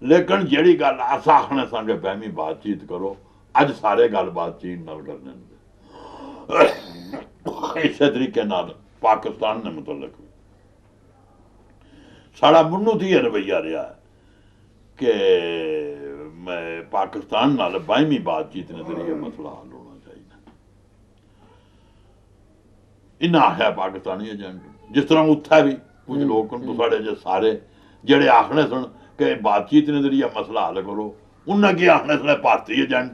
लेकिन जी गल अस आखने सा कि बहमी बातचीत करो, अज सारे गल बातचीत नाल करने। इस तरीके नाल पाकिस्तान ने मुतलक साड़ा मुन्नू थी रवैया रहा है कि मैं पाकिस्तान नाल बाहमी बातचीत ने जरिए मसला हल होना चाहिए। इन्हें आख्या पाकिस्तानी एजेंट, जिस तरह उत्थे भी कुछ लोग साढ़े जे सारे जेड़े आखने सन कि बातचीत ने जरिए मसला हल करो, उन्हें की आखने सन भारतीय एजेंट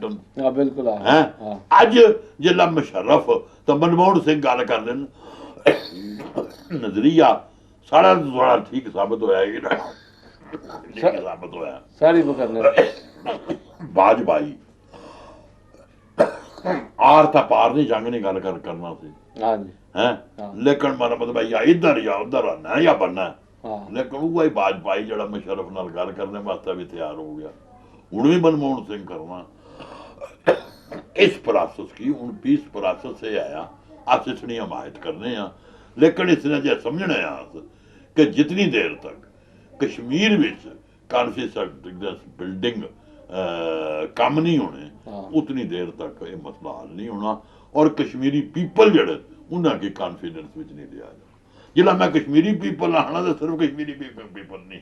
बिल्कुल है। अज जिला मुशर्रफ तो मनमोहन सिंह गल कर लेन, नजरिया सारा थोड़ा ठीक साबित होया, साबित होया सारी मुकरने बाजपाई आर था पार नहीं जंग नहीं गल करना सी है। लेकिन मेरा मतलब या इधर या उधर आना या बनना। लेकिन वही बाजपाई जड़ा मुशर्रफ नाल गल करने वास्ते भी तैयार हो गया। हूँ भी मनमोहन सिंह करना इस प्रोसेस की, हूँ पीस प्रोसेस से आया, अस इसकी हमायत करने। लेकिन इसने जो समझने कि जितनी देर तक कश्मीर विच कॉन्फिडेंस बिल्डिंग काम नहीं होने, उतनी देर तक ये मसला हल नहीं होना। और कश्मीरी पीपल जड़े उन्होंने कॉन्फिडेंस विच नहीं लिया जाना। जिला मैं कश्मीरी पीपल आना तो सिर्फ कश्मीरी पीपल नहीं,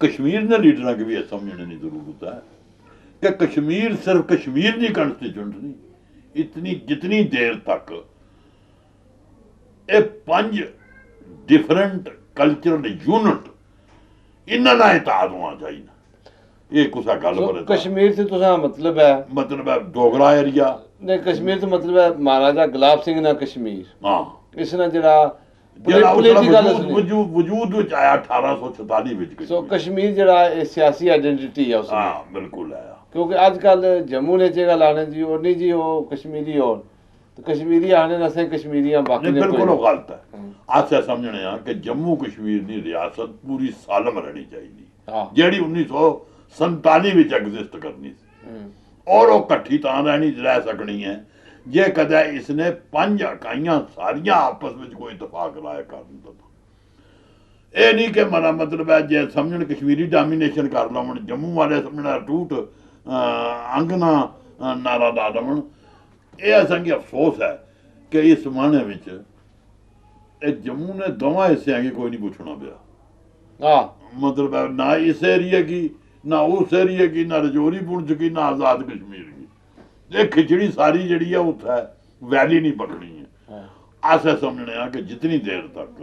कश्मीर ने लीडर की भी यह समझने की जरूरत है कि कश्मीर सिर्फ कश्मीर की कंस्टिट्यूंट नहीं, इतनी जितनी देर तक ये 5 डिफरेंट कल्चरल यूनिट इन्हां नाल इत्तेहाद होना चाहिए। ये कुछ गल सो पर कश्मीर से तुसा मतलब है मतलब है डोगरा एरिया ने कश्मीर तो मतलब है महाराजा गुलाब सिंह ना कश्मीर हाँ इसने जरा ਜਿਹੜਾ पॉलिटिकल ਵਜੂਦ ਵਿੱਚ ਆਇਆ 1846 ਵਿੱਚ सो कश्मीर जरा सियासी आइडेंटिटी है उसमें हाँ बिल्कुल है क्योंकि आजकल जम्मू ने जगह लाने जी और नहीं जी वो कश्मीरी और तो कश्मीरी आने न से कश्मीरियां बाकी नहीं ने बिल्कुल कोई वो गलत है। अस समझने आ कि जम्मू कश्मीर की रियासत पूरी सालम रहनी चाहिए हाँ ਜਿਹੜੀ 1947 ਵਿੱਚ ਐਗਜ਼ਿਸਟ ਕਰਨੀ ਸੀ ਔਰ ਉਹ ਇਕੱਠੀ ਤਾਂ ਰਹਿ ਸਕਣੀ ਹੈ ਜੇ ਕਦੇ ਇਸਨੇ 5 ਇਕਾਈਆਂ ਸਾਰੀਆਂ ਆਪਸ ਵਿੱਚ ਕੋਈ ਇਤਫਾਕ ਰਾਏ ਕਰ ਦਿੰਦਾ। ਇਹ ਨਹੀਂ ਕਿ ਮੇਰਾ ਮਤਲਬ ਹੈ ਜੇ ਸਮਝਣ ਕਸ਼ਮੀਰੀ ਡੋਮੀਨੇਸ਼ਨ ਕਰ ਲਵਣ ਜੰਮੂ ਵਾਲੇ ਸਮਝਣਾ ਟੂਟ ਅੰਗਨਾ ਨਾਰਾ ਲਾ ਦੇਵਣ। ਇਹ ਅਸਾਂਗੇ ਅਫਸੋਸ ਹੈ ਕਿ ਇਸ ਜ਼ਮਾਨੇ ਵਿੱਚ ਇਹ ਜੰਮੂ ਨੇ ਦੋਵਾਂ ਹਿੱਸਿਆਂ ਕੀ ਕੋਈ ਨਹੀਂ ਪੁੱਛਣਾ ਪਿਆ। हाँ मतलब है ना इस एरिया की ना उस एरिया की ना रजौरी पुंछ की ना आज़ाद कश्मीर की, ये खिचड़ी सारी जड़ी है उत्थे वैली नहीं पकड़ी है। ऐसे समझने आ कि जितनी देर तक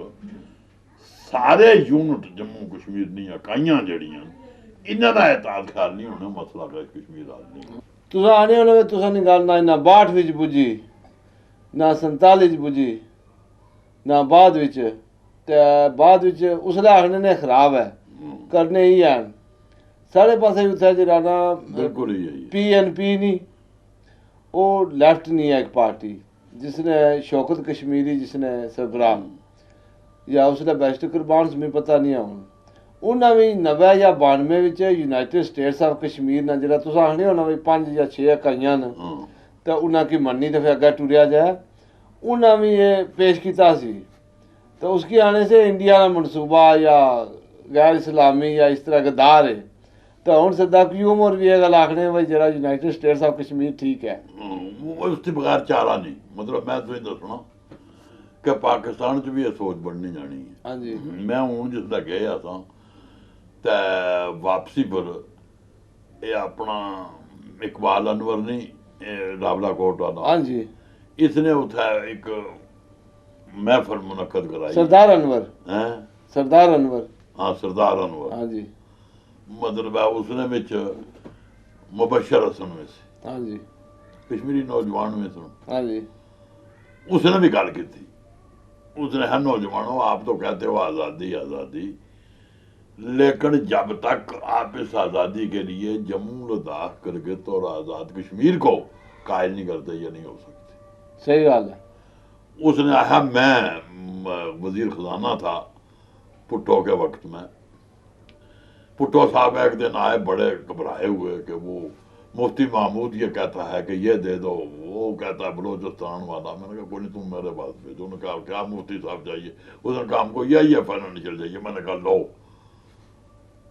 सारे यूनिट जम्मू कश्मीर दी इकाइयां जड़ियां इन्हां दा इत्तेहाद ख्याल नहीं होना मसला कश्मीर हल नहीं। तुसा आने होने में तुसा निकाल ना 62 विच बुझी ना 47 च बुझी ना बाद विच ते बाद विच उसले आखने ने खराब है करने ही हैं साढ़े पासे उत्थे जरा ना बिल्कुल ही है PNP नहीं वो लेफ्ट नहीं है एक पार्टी जिसने शौकत कश्मीरी जिसने सरबराह या उसने बेस्ट कुर्बान में पता नहीं है हूँ उन्हें भी 90 या 92 विच यूनाइटेड स्टेट्स ऑफ कश्मीर ने जरा तुस आखने होना भी 5 या 6 इकाइयां न तो उन्हें की मननी तो फिर अगर टुरिया जाए उन्हें भी ये पेश किया सी तो उसके आने से इंडिया का मनसूबा या गैर इस्लामी या इस तरह गद्दार है तो हूँ सीधा क्यों और भी ये गल आखने भाई जरा यूनाइटेड स्टेट्स ऑफ कश्मीर ठीक है उसके बगैर चारा नहीं। मतलब मैं तुम्हें दसना कि पाकिस्तान च भी ये सोच बननी जानी है। हाँ जी मैं हूँ जिसलै गया था ते वापसी पर ये अपना इकबाल अनवर नहीं रावला कोट वाला हाँ जी इसने उत्थे एक महफिल मुनक्कद कराई सरदार अनवर हैं सरदार अनवर हाँ सरदार अनवर हाँ जी मतलब है उसने विच मुबशर हसन में से हाँ जी कश्मीरी नौजवान में सुन हाँ जी उसने भी गल की थी। उसने है नौजवानों आप तो कहते हो आज़ादी आज़ादी, लेकिन जब तक आप इस आज़ादी के लिए जम्मू लद्दाख गिलगित और आज़ाद कश्मीर को कायल नहीं करते ये नहीं हो सकती। सही बात है। उसने आया मैं वजीर खजाना था भुट्टो के वक्त में, भुट्टो साहब एक दिन आए बड़े घबराए हुए कि वो मुफ्ती महमूद ये कहता है कि ये दे दो, वो कहता है बलोचिस्तान वाला। मैंने कहा कोई नहीं तुम मेरे पास भेजो। उन्होंने कहा क्या मुफ्ती साहब चाहिए? उसने कहा हमको यही है फाइनेंशियल चाहिए। मैंने कहा लो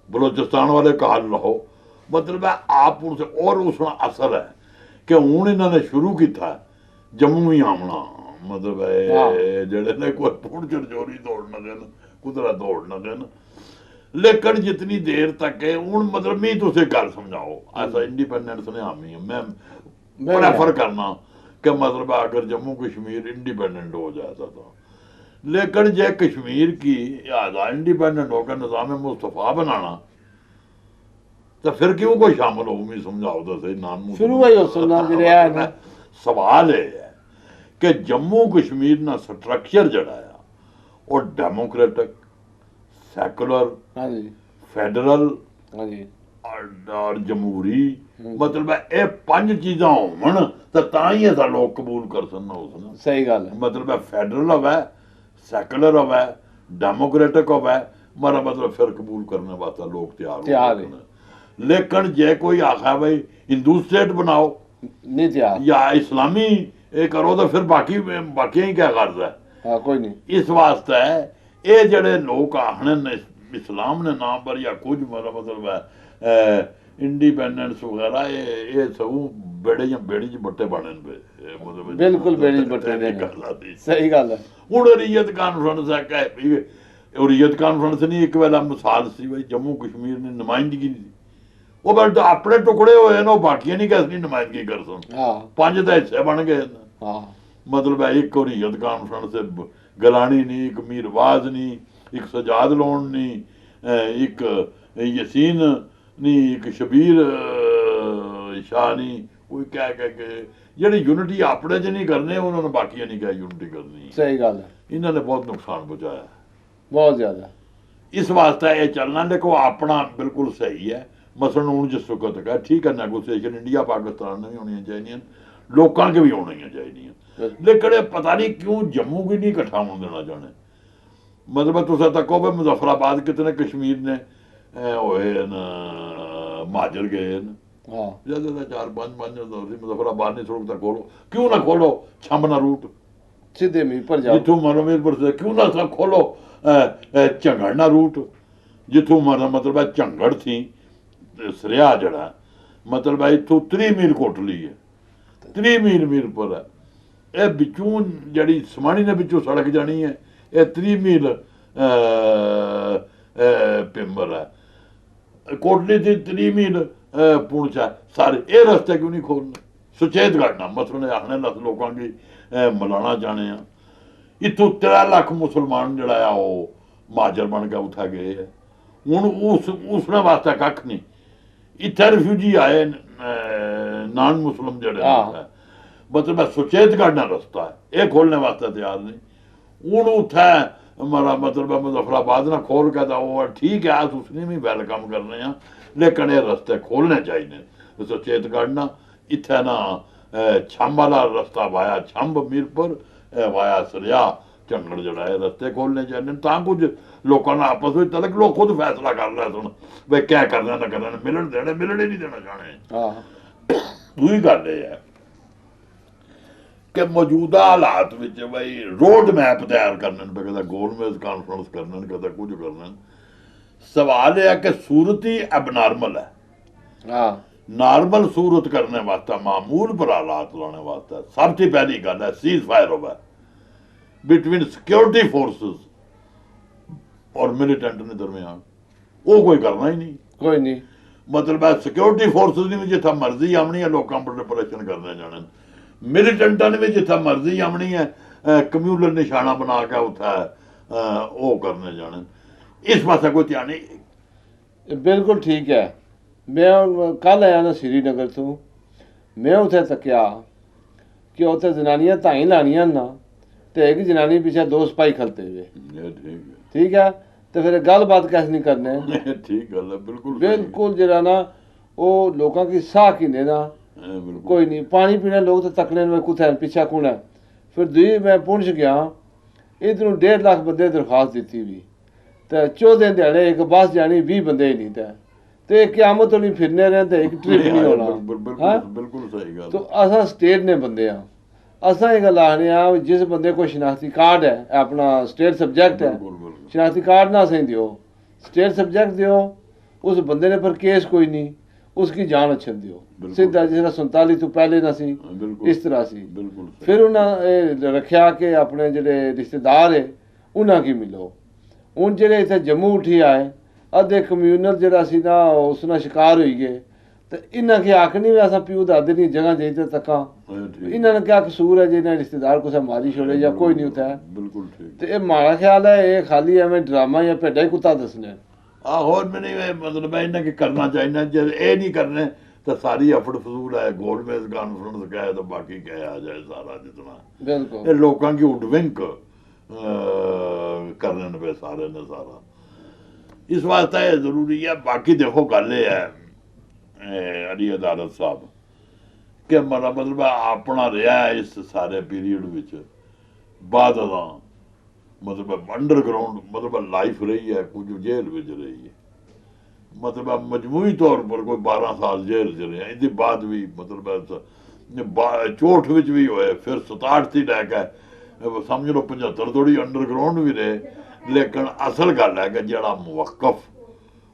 बलोचिस्तान वाले कहा लो। मतलब है आप उनसे और उसका असर है कि हूँ इन्होंने शुरू किया जम्मू ही आमना, मतलब है जेड़े ने कोई पुण चरचोरी दौड़ न देन कुदरा दौड़ न देन, लेकिन जितनी देर तक है हूँ मतलब मैं तुझे गल समझाओ ऐसा इंडिपेंडेंस ने आमी है मैं प्रेफर करना कि मतलब अगर जम्मू कश्मीर इंडिपेंडेंट हो जाता था, लेकिन जे कश्मीर की आज़ाद इंडिपेंडेंट होकर निज़ाम मुस्तफ़ा बनाना तो फिर क्यों कोई शामिल हो? मैं समझाओ तो सही नाम शुरू ही हो सुनना जरिया है ना। सवाल ये है कि जम्मू कश्मीर ना स्ट्रक्चर जड़ा है और डेमोक्रेटिक सैकुलर हाँ जी फेडरल हाँ जी और जमहूरी, मतलब है ये 5 चीज़ां होवन तो तां ही ऐसा लोग कबूल कर सकना उसने। सही गल है। मतलब है फेडरल होवे, सैकुलर होवे, डेमोक्रेटिक होवे, मारा मतलब फिर कबूल करने वास्ते लोग तैयार है। लेकिन जे कोई आखा भाई हिंदू स्टेट बनाओ नहीं तैयार या इस्लामी ये करो तो फिर बाकी ही क्या गर्ज है? हाँ कोई नहीं। इस वास्ते ये जड़े लोग आखने इस्लाम ने नाम पर या कुछ मतलब है इंडिपेंडेंस वगैरह ये सब बेड़े या बेड़ी च बट्टे बने पे बिल्कुल बेड़ी बट्टे ने। सही गल है। हुण रीयत कॉन्फ्रेंस है ਹੁਰੀਅਤ ਕਾਨਫਰੰਸ ਨਹੀਂ ਇੱਕ ਵੇਲਾ ਮਿਸਾਲ ਸੀ ਬਈ ਜੰਮੂ ਕਸ਼ਮੀਰ ਨੇ ਨੁਮਾਇੰਦਗੀ ਨਹੀਂ ਉਹ ਬਸ ਆਪਣੇ ਟੁਕੜੇ ਹੋਏ ਨੇ ਉਹ ਬਾਕੀਆਂ ਨਹੀਂ ਕਿਸ ਦੀ ਨੁਮਾਇੰਦਗੀ ਕਰ ਸਨ ਹਾਂ 5 ਦਾ ਹਿੱਸੇ ਬਣ ਗਏ ਨੇ ਹਾਂ ਮਤਲਬ ਹੈ ਇੱਕ ਹੁਰੀਅਤ ਕਾਨਫਰੰਸ ਗਲਾਣੀ ਨਹੀਂ ਇੱਕ ਮੀਰਵਾਜ਼ ਨਹੀਂ ਇੱਕ ਸਜਾਦ ਲੋਨ ਨਹੀਂ ਇੱਕ ਯਸੀਨ ਨਹੀਂ ਇੱਕ ਸ਼ਬੀਰ ਸ਼ਾਹ ਨਹੀਂ ਕੋਈ ਕਹਿ ਕੇ ਜਿਹੜੀ ਯੂਨਿਟੀ ਆਪਣੇ 'ਚ ਨਹੀਂ ਕਰਨੇ ਉਹਨਾਂ ਨੇ ਬਾਕੀਆਂ ਨਹੀਂ ਕਿਹਾ ਯੂਨਿਟੀ ਕਰਨੀ ਸਹੀ ਗੱਲ ਹੈ ਇਹਨਾਂ ਨੇ ਬਹੁਤ ਨੁਕਸਾਨ ਪਹੁੰਚਾਇਆ ਬਹੁਤ ਜ਼ਿਆਦਾ ਇਸ ਵਾਸਤੇ ਇਹ ਚੱਲਣਾ ਦੇਖੋ ਆਪਣਾ ਬਿਲਕੁਲ ਸਹੀ ਹੈ ਮਸਲਨ ਹੁਣ ਜਿਸ ਵਕਤ ਹੈ ਠੀਕ ਹੈ ਨੈਗੋਸੀਏਸ਼ਨ ਇੰਡੀਆ ਪਾਕਿਸਤਾਨ ਨੇ ਵੀ ਹੋਣੀਆਂ ਚਾਹੀਦੀਆਂ ਲੋਕਾਂ ਕੇ ਵੀ ਹੋਣੀਆਂ ਚਾਹੀਦੀਆਂ ਲੇਕਿਨ ਇਹ ਪਤਾ ਨਹੀਂ ਕਿਉਂ ਜੰਮੂ ਵੀ ਨਹੀਂ ਇਕੱਠਾ ਹੋਣ ਦੇਣਾ ਚਾਹੁੰਦੇ ਮਤਲਬ ਤੁਸੀਂ ਤਾਂ ਕਹੋ ਵੀ ਮੁਜ਼ੱਫਰਾਬਾਦ ਕਿਤਨੇ ਕਸ਼ਮੀਰ ਨੇ ਹੋਏ ਮਹਾਜਰ ਗਏ ਨੇ ਹਾਂ ਜਦ 4-5 ਮੁਜ਼ੱਫਰਾਬਾਦ ਨੇ ਸੜਕ ਤਾਂ ਖੋਲੋ ਕਿਉਂ ਨਾ ਖੋਲੋ ਛੰਬਨਾ ਰੂਟ ਸਿੱਧੇ ਮੀਰਪੁਰ ਜਾਓ ਜਿੱਥੋਂ ਮੀਰਪੁਰ ਸੇ ਕਿਉਂ ਨਾ ਸਾ ਖੋਲੋ ਝੰਗੜਨਾ ਰੂਟ ਜਿੱਥੋਂ ਮਤਲਬ ਹੈ ਝੰਗੜ ਸੀ ਸਰਿਆ ਜਿਹੜਾ ਮਤਲਬ ਹੈ ਇੱਥੋਂ 30 ਮੀਲ ਕੋਟਲੀ ਹੈ 30 ਮੀਲ ਮੀਰਪੁਰ ਹੈ ਇਹ ਵਿੱਚੋਂ ਜਿਹੜੀ ਸਮਾਣੀ ਦੇ ਵਿੱਚੋਂ ਸੜਕ ਜਾਣੀ ਹੈ ਇਹ 30 ਮੀਲ ਪਿੰਬਰ ਹੈ ਕੋਟਲੀ ਦੀ 30 ਮੀਲ ਪੁੰਛ ਹੈ ਸਾਰੇ ਇਹ ਰਸਤੇ ਕਿਉਂ ਨਹੀਂ ਖੋਲ੍ਹਣੇ ਸੁਚੇਤ ਕਰਨਾ ਮਸਲੇ ਆਖਣੇ ਲੱਖ ਲੋਕਾਂ ਦੀ ਮਿਲਾਣਾ ਚਾਹਣੇ ਆ ਇੱਥੋਂ 3 ਲੱਖ ਮੁਸਲਮਾਨ ਜਿਹੜਾ ਆ ਉਹ ਮਹਾਜਰ ਬਣ ਕੇ ਉੱਥੇ ਗਏ ਹੈ ਹੁਣ ਉਸਨੇ ਵਾਸਤੇ ਕੱਖ ਨਹੀਂ ਇੱਥੇ ਰਿਫਿਊਜੀ ਆਏ ਨਾਨ ਮੁਸਲਮ ਜਿਹੜੇ ਮਤਲਬ ਸੁਚੇਤ ਕਰਨਾ ਰਸਤਾ ਹੈ ਇਹ ਖੋਲ੍ਹਣੇ ਵਾਸਤੇ ਤਿਆਰ ਨਹੀਂ ਹੁਣ ਉੱਥੇ ਮਾਰਾ ਮਤਲਬ ਮੁਜ਼ੱਫਰਾਬਾਦ ਨਾਲ ਖੋਲ ਕੇ ਤਾਂ ਉਹ ਠੀਕ ਹੈ ਉਸਨੇ ਵੀ ਵੈਲਕਮ ਕਰਨੇ ਆ ਲੇਕਿਨ ਇਹ ਰਸਤੇ ਖੋਲ੍ਹਣੇ ਚਾਹੀਦੇ ਸੁਚੇਤ ਕਰਨਾ ਇੱਥੇ ਨਾ ਛੰਬ ਵਾਲਾ ਰਸਤਾ ਵਾਇਆ ਛੰਬ ਮੀਰਪੁਰ ਵਾਇਆ ਸਰਿਆ ਝੰਗੜ ਜਿਹੜਾ ਹੈ ਰਸਤੇ ਖੋਲ੍ਹਣੇ ਚਾਹੀਦੇ ਤਾਂ ਕੁਝ ਲੋਕਾਂ ਨਾਲ ਆਪਸ ਵਿੱਚ ਤਲਕ ਲੋਕ ਖੁਦ ਫੈਸਲਾ ਕਰ ਰਹੇ ਸਨ ਵੀ ਕਿਆ ਕਰਨਾ ਨਾ ਕਰਨਾ ਮਿਲਣ ਦੇਣੇ ਮਿਲਣ ਹੀ ਨਹੀਂ ਦੇਣਾ ਚਾਹਣੇ ਦੂਜੀ ਗੱਲ ਇਹ ਹੈ ਕਿ ਮੌਜੂਦਾ ਹਾਲਾਤ ਵਿੱਚ ਬਈ ਰੋਡ ਮੈਪ ਤਿਆਰ ਕਰਨ ਕਦੇ ਗੌਰਮੈਂਟ ਕਾਨਫਰੰਸ ਕਰਨ ਕਦੇ ਕੁਝ ਕਰਨ ਸਵਾਲ ਇਹ ਹੈ ਕਿ ਸੂਰਤ ਹੀ ਅਬਨਾਰਮਲ ਹੈ ਨਾਰਮਲ ਸੂਰਤ ਕਰਨੇ ਵਾਸਤੇ ਮਾਮੂਲ ਪਰ ਹਾਲਾਤ ਲਾने वास्ते सब से पहली गल है सीज फायर होगा बिटवीन सिक्योरिटी फोर्सेस और मिलिटेंट ने दरमियान वो कोई करना ही नहीं कोई नहीं मतलब है सिक्योरिटी फोर्सेस ने भी जिथा मर्जी आमनी है लोगों पर डिप्रेशन करने जाने मिलिटेंटा ने भी जिथा मर्जी आमनी है कम्यूनल निशाना बना के उठा वो करने जाने इस पास कोई ध्यान नहीं बिल्कुल ठीक है मैं कल आया ना श्रीनगर तो मैं उत्थे तकिया कि उत्थे जनानियां धाई लानियां ना तो एक जनानी पीछे 2 सिपाही खलते हुए ठीक है तो फिर गल बात कैसे नहीं करने ठीक गल है बिल्कुल बिल्कुल जरा ना वो लोगों की साह कीने ना कोई नहीं पानी पीने लोग तो तकने में कुछ पीछा कौन है फिर दुई मैं पुंछ गया इधरों 1.5 लाख बंदे दरखास्त दी हुई तो 14 दिहाड़े एक बस जानी 20 बंदे ही नहीं थे तो क्यामत नहीं फिरने रहे तो एक ट्रिप नहीं होना बिल्कुल सही गल तो असा स्टेट ने बंदे हाँ असा ये गल आखने जिस बंदे को शनाख्ती कार्ड है अपना स्टेट सब्जेक्ट है शनाख्ती कार्ड ना असें दियो स्टेट सब्जेक्ट दियो उस बंदे ने पर केस कोई नहीं उसकी जान अच्छन दियो सीधा जिस 47 तो पहले ना सी इस तरह सी फिर उन्हें रखा कि अपने जेडे रिश्तेदार है उन्हें की मिलो हूँ जेडे इतने जम्मू उठी आए अद्धे कम्यूनल जरा सी ना उस ना शिकार हो गए तो इन्हें की आखनी भी असा प्यू दादे नहीं जगह जाइए तक इन्होंने क्या कसूर है जिन्हें रिश्तेदार कुछ मारी छोड़े या कोई नहीं होता है बिल्कुल ठीक तो ये माड़ा ख्याल है ये खाली एवं ड्रामा या भेडा ही कुत्ता दसने होर मैंने मतलब है इन्हें करना चाहिए जब ये नहीं करने तो सारी अफड़ फजूल है गवर्नमेंट कॉन्फ्रेंस कहे तो बाकी कहे आ जाए सारा जितना बिल्कुल ये लोगों की उडविंक करने पे सारे ने सारा इस वास्ते ये जरूरी है बाकी देखो गल ये है अली अदालत साहब कि मतलब अपना रहा इस सारे पीरियड विच बाद मतलब अंडरग्राउंड मतलब लाइफ रही है कुछ जेल विच रही है मतलब मजमूई तौर पर कोई 12 साल जेल च रहे इसके बाद भी मतलब चोट विच भी होए फिर 67 थी लैके समझ लो 75 थोड़ी अंडरग्राउंड भी रहे लेकिन असल गल है कि जड़ा मुवक्कफ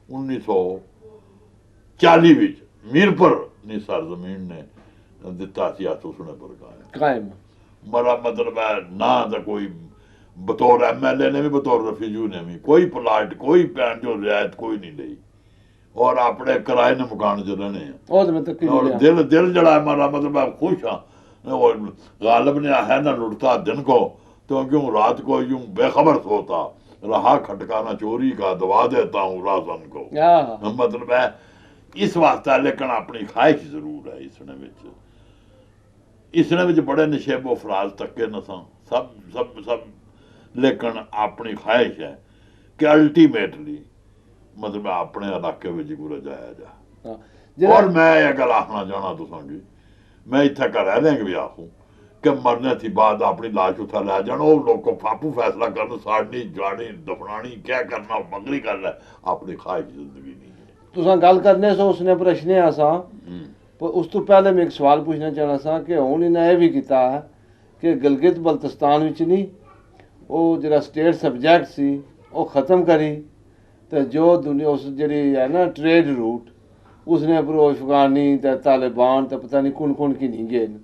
1940 विच मीरपुर नी सरजमीन ने दिता सी उसने पर कायम मरा मतलब है ना तो कोई बतौर MLA ने भी बतौर रफीजू ने भी कोई प्लाट कोई पैन जो रियायत कोई नहीं ली और अपने किराए ने मकान च रहने हैं ਉਹ ਤੇ ਮੈਂ ਤੱਕ और दिल दिल जड़ा हमारा मतलब मैं खुश हाँ और गालिब ने है ना लुटता दिन को तो क्यों रात को यूं बेखबर सोता रहा खटकाना चोरी का दवा देता हूँ राजन को ਆਹ मतलब है इस वास्ते लेकिन अपनी ख्वाहिश जरूर है इसने विच बड़े नशेबो फराज तके नसा सब सब सब लेकिन अपनी ख्वाहिश है कि अल्टीमेटली मतलब अपने इलाके में गुरु जाया जा ਹਾਂ और मैं ये गल आखना चाहना तुसांगी मैं इत्थे कर रह देंगे भी आखूं कि मरने थी बाद अपनी लाश उठा लै जान वो लोग फापू फैसला करन साड़नी जानी दफनानी क्या करना बंगली कर ले अपनी ख्वाहिश जिंदगी नहीं है ਤੁਸੀਂ ਗੱਲ ਕਰਨੇ ਸੋ ਉਸਨੇ ਪ੍ਰਸ਼ਨ ਆਸਾਂ हम्म, ਪਰ ਉਸ ਤੋਂ ਪਹਿਲੇ ਮੈਂ ਇੱਕ ਸਵਾਲ ਪੁੱਛਣਾ ਚਾਹਣਾ ਸਾਂ ਕਿ ਹੁਣ ਇਹਨਾਂ ਇਹ ਵੀ ਕੀਤਾ ਹੈ ਕਿ ਗਿਲਗਿਤ ਬਲਤਿਸਤਾਨ ਵਿੱਚ ਨਹੀਂ ਉਹ ਜਿਹੜਾ ਸਟੇਟ ਸਬਜੈਕਟ ਸੀ ਉਹ ਖਤਮ ਕਰੀ ਤੇ ਜੋ ਦੁਨੀਆ ਉਸ ਜਿਹੜੀ ਹੈ ਨਾ ਟ੍ਰੇਡ ਰੂਟ ਉਸਨੇ ਪਰੋ ਅਫਗਾਨੀ ਤੇ ਤਾਲਿਬਾਨ ਤੇ ਪਤਾ ਨਹੀਂ ਕੌਣ ਕੀ ਨਹੀਂ ਗਏ ਨੇ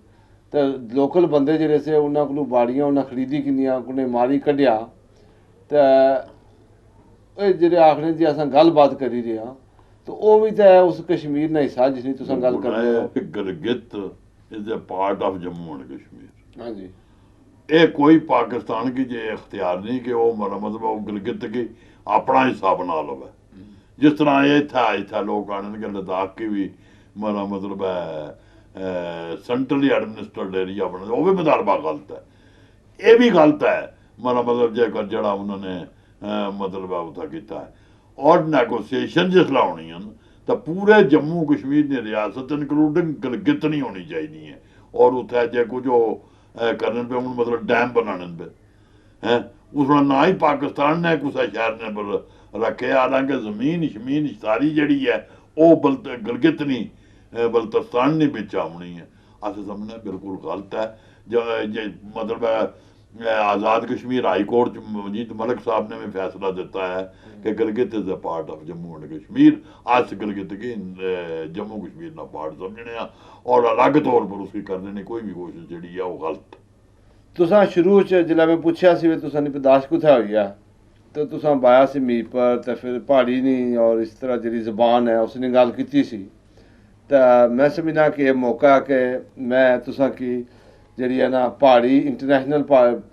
ਤੇ ਲੋਕਲ ਬੰਦੇ ਜਿਹੜੇ ਸੀ ਉਹਨਾਂ ਕੋਲੋਂ ਬਾੜੀਆਂ ਉਹਨਾਂ ਖਰੀਦੀ ਕਿੰਨੀਆਂ ਕੋਨੇ ਮਾਰੀ ਕੱਢਿਆ ਤੇ ਇਹ ਜਿਹੜੇ ਆਖਣੇ ਦੀ ਅਸਾਂ ਗੱਲਬਾਤ ਕਰੀ ਰਹੇ ਹਾਂ ਤੇ ਉਹ ਵੀ ਤਾਂ ਉਸ ਕਸ਼ਮੀਰ ਦਾ ਹਿੱਸਾ ਜਿਸ ਦੀ ਤੁਸੀਂ ਗੱਲ ਕਰਦੇ ਹੋ Gilgit is a part of Jammu and Kashmir ਹਾਂਜੀ ये कोई पाकिस्तान की जे इख्तियार नहीं कि वो मतलब वो गिलगित की अपना हिस्सा बना लवे जिस तरह ये इत्थे लोग आने लद्दाख की भी मतलब है सेंट्रली एडमिनिस्ट्रेटेड एरिया बने वो भी मुतालबा गलत है ये भी गलत है मतलब जेकर जड़ा उन्होंने मतलब उत्थे कीता है और नैगोशिएशन जिसलै होनी है तो पूरे जम्मू कश्मीर की रियासत इंकलूडिंग गिलगित नहीं होनी चाहिए और उत्थे जे कुछ करने पे हूँ मतलब डैम बनाने पे हैं उसमें ना ही पाकिस्तान ने कुछ शहर ने रखे हालांकि जमीन शमीन सारी जड़ी है वो गिलगित नहीं बल्तिस्तान नहीं बिच आनी है अस समझने बिल्कुल गलत है जो मतलब आज़ाद कश्मीर हाई कोर्ट मजीद मलिक साहब ने भी फैसला दिता है कि Gilgit is a part of Jammu and Kashmir अस गिलगित की जम्मू कश्मीर का पार्ट समझने और अलग तौर पर उसकी करने की कोई भी कोशिश जी है वो गलत तुसां शुरू च जिसलै मैं पुच्छया सी तुसां नी बर्दाश्त कुत्थै होई गया तो तुसां बाया सी मीर पर ते फिर प्हाड़ी नहीं और इस तरह जी जबान है उसने गल की सी तो मैं समझना कि यह मौका है कि मैं तुसां की जी है ना पहाड़ी इंटरनेशनल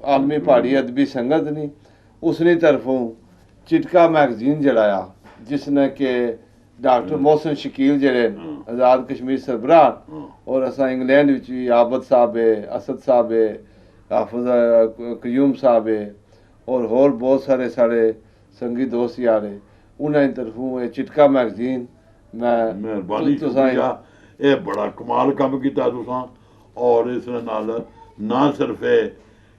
आलमी पहाड़ी अदबी संगत नहीं उसनी तरफों चिटका मैगजीन जड़ाया जिसने कि डॉक्टर मोहसिन शकील जड़े आज़ाद कश्मीर सरबराह और असा इंग्लैंड विच भी आबद साहब है असद साहब है हाफिज कयूम साहब है और होर बहुत सारे साढ़े संगी दोस्त यार है उन्होंने तरफों ये चिटका मैगजीन मैं मेहरबानी शुक्रिया ये बड़ा कमाल काम किया तुसां और इस नाल ना सिर्फ है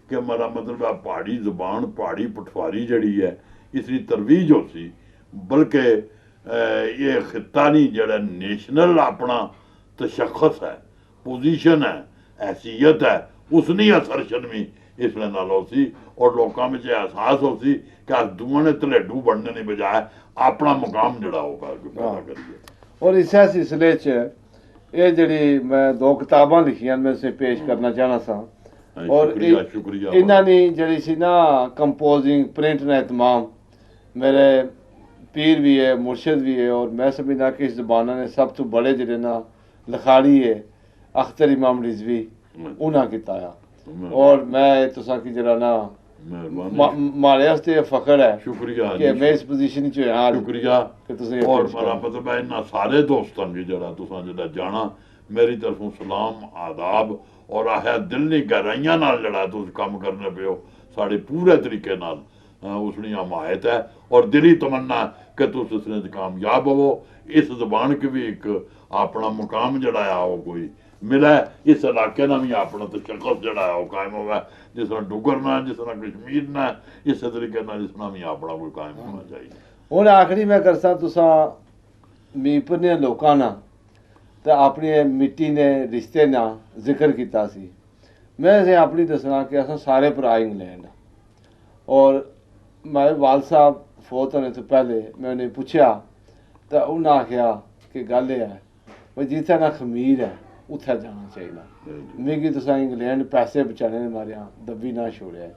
कि मेरा मतलब है पहाड़ी जबान पहाड़ी पटवारी जड़ी है इसकी तरवीज हो सी बल्कि ये खिता नहीं जड़ा नेशनल अपना तशखस है पोजीशन है हैसियत है उसनी असरशन भी इसलिए नाल हो सी और लोगों में एहसास हो सी कि अस दूआं ने धलेडू बनने की बजाय अपना मुकाम जड़ा होगा पैदा करिए और इस सिलसिले च ये जड़ी मैं दो किताबां लिखियां मैं उसे पेश करना चाहना सा और शुक्रिया शुक्रिया इन्हां नी जड़ी सी ना कंपोजिंग प्रिंट ना तमाम मेरे पीर भी है मुर्शिद भी है और मैं समझना कि इस जबाना ने सब तो बड़े जड़े ना लिखाड़ी है अख्तर इमाम रिजवी उन्हां कीता और मैं तुसां की जरा ना मारे वास्ते फखर है शुक्रिया कि मैं इस पोजीशन च हां शुक्रिया कि तुसें और मेरा मतलब है इन्ना सारे दोस्तों की जरा तुसां जेड़ा जाना मेरी तरफों सलाम आदाब और आह दिल नी गहराइयां नाल जड़ा तुस काम करने पे हो साढ़े पूरे तरीके नाल उसनी हमायत है और दिली तमन्ना कि तुस इसने कामयाब हो इस जबान की भी एक अपना मुकाम जड़ा है वो कोई मिला इस इलाके ना भी अपना तशखस जड़ा है वो कायम हुआ जिस तरह डुगर ना जिस तरह कश्मीर ना इस तरीके ना जिस तरह भी अपना कोई कायम होना चाहिए ਹੁਣ आखिरी मैं करसा तुसां मीरपुर ने लोकां ना ते अपनी मिट्टी ने रिश्ते ना जिक्र किया सी मैं इसे अपनी दसना कि असां सारे भरा इंग्लैंड और मेरे वाल साहब फोत होने तो पहले मैं उन्हें पूछा तो उन्हें आख्या कि गल है भाई जित्थे ना खमीर है उत्थे जाना चाहिए मिगी तुसां इंग्लैंड पैसे बचाने ने मारिया दब्बी ना छोड़िया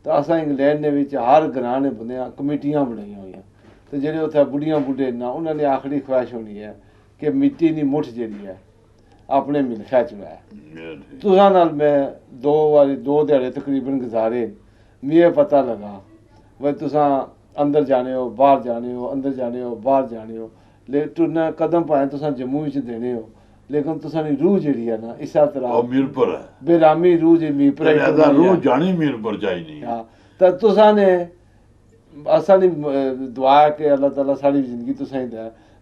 ਤਾਂ ਅਸਾਂ ਇੰਗਲੈਂਡ ਦੇ ਵਿੱਚ ਹਰ ਗ੍ਰਾਂ ਨੇ ਬੰਦਿਆਂ ਕਮੇਟੀਆਂ ਬਣਾਈਆਂ ਹੋਈਆਂ ਤੇ ਜਿਹੜੇ ਉੱਥੇ ਬੁੱਢੀਆਂ ਬੁੱਢੇ ਨਾ ਉਹਨਾਂ ਦੀ ਆਖਰੀ ਖੁਆਇਸ਼ ਹੋਣੀ ਹੈ ਕਿ ਮਿੱਟੀ ਦੀ ਮੁੱਠ ਜਿਹੜੀ ਹੈ ਆਪਣੇ ਮਿਲਖਾ ਚ ਲੈ ਤੁਸਾਂ ਨਾਲ ਮੈਂ 2 ਦਿਹਾੜੇ ਤਕਰੀਬਨ ਗੁਜ਼ਾਰੇ ਮੈਨੂੰ ਇਹ ਪਤਾ ਲਗਾ ਵੀ ਤੁਸਾਂ ਅੰਦਰ ਜਾਣੇ ਹੋ ਬਾਹਰ ਜਾਣੇ ਹੋ ਅੰਦਰ ਜਾਣੇ ਹੋ ਬਾਹਰ ਜਾਣੇ ਹੋ ਟੁਰਨਾ ਕਦਮ ਪਾਏ ਤੁਸਾਂ ਜੰਮੂ ਵਿੱਚ ਦੇਣੇ ਹੋ ਲੇਕਿਨ ਤੁਸਾਂ ਦੀ ਰੂਹ ਜਿਹੜੀ ਹੈ ਨਾ ਇਸੇ ਤਰ੍ਹਾਂ ਉਹ ਮੀਰਪੁਰ ਹੈ ਬੇਰਾਮੀ ਰੂਹ ਜੀ ਮੀਰਪੁਰ ਇਹਦਾ ਰੂਹ ਜਾਣੀ ਮੀਰਪੁਰ ਚਾਹੀਦੀ ਹਾਂ ਤਾਂ ਤੁਸਾਂ ਨੇ ਅਸਾਂ ਦੀ ਦੁਆ ਹੈ ਕਿ ਅੱਲਾਹ ਤਾਲਾ ਸਾਡੀ ਜ਼ਿੰਦਗੀ ਤੁਸਾਂ ਹੀ ਦੇ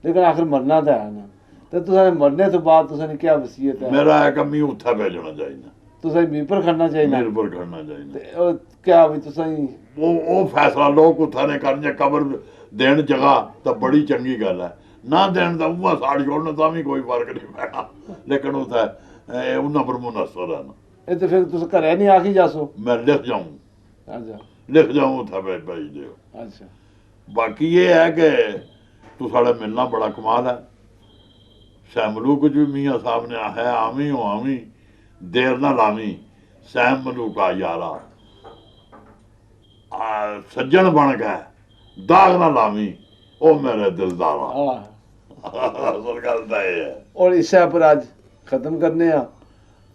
ਲੇਕਿਨ ਆਖਿਰ ਮਰਨਾ ਤਾਂ ਹੈ ਨਾ ਤੇ ਤੁਸਾਂ ਨੇ ਮਰਨੇ ਤੋਂ ਬਾਅਦ ਤੁਸਾਂ ਨੇ ਕੀ ਵਸੀਅਤ ਹੈ ਮੇਰਾ ਹੈ ਕਿ ਮੈਂ ਉੱਥੇ ਭੇਜਣਾ ਚਾਹੀਦਾ ਤੁਸਾਂ ਮੀਰਪੁਰ ਖੜਨਾ ਚਾਹੀਦਾ ਮੀਰਪੁਰ ਖੜਨਾ ਚਾਹੀਦਾ ਤੇ ਉਹ ਕਿਆ ਵੀ ਤੁਸਾਂ ਹੀ ਉਹ ਫੈਸਲਾ ਲੋਕ ਉੱਥੇ ਨੇ ਕਰਨ ਜੇ ਕਬਰ ਦੇਣ ਜਗ੍ਹਾ ਤਾਂ ਬੜੀ ਚੰਗੀ ਗੱਲ ਹੈ ਨਾ ਦੇਣ ਦਾ ਉਹ ਸਾੜ ਛੋੜਨਾ ਤਾਂ ਵੀ ਕੋਈ ਫਰਕ ਨਹੀਂ ਪੈਣਾ ਲੇਕਿਨ ਉੱਥੇ ਉਹਨਾਂ ਪਰ ਮੁਨਸਰ ਹੈ ਨਾ ਇਹ ਤੇ ਫਿਰ ਤੁਸੀਂ ਘਰੇ ਨਹੀਂ ਆ ਕੇ ਜਾਸੋ ਮੈਂ ਲਿਖ ਜਾਊਂ ਅੱਛਾ ਲਿਖ ਜਾਊਂ ਉੱਥੇ ਭੇਜ ਦਿਓ ਅੱਛਾ ਬਾਕੀ ਇਹ ਹੈ ਕਿ ਤੂੰ ਸਾਡਾ ਮਿਲਣਾ ਬੜਾ ਕਮਾਲ ਹੈ ਸ਼ਾਹ ਮਲੂਕ ਜੀ ਮੀਆਂ ਸਾਹਿਬ ਨੇ ਆਖਿਆ ਆਵੀਂ ਹੋ ਆਵੀਂ ਦੇਰ ਨਾ ਲਾਵੀਂ ਸੈਮ ਮਲੂਕਾ ਯਾਰਾ ਸੱਜਣ ਬਣ ਗਿਆ ਦਾਗ ਨਾ ਲਾਵੀਂ ਉਹ ਮੇਰੇ ਦਿਲਦਾਰਾ ਅਸਲ ਗੱਲ ਤਾਂ ਇਹ ਹੈ और इससे पर आज ख़त्म करने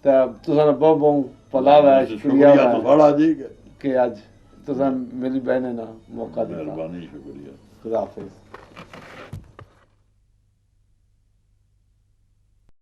तो तुसा बहुत बहुत भला है शुक्रिया तो बड़ा जी कि आज तुसा मेरी बहन ने ना मौका दिया मेहरबानी शुक्रिया खुदा हाफिज़।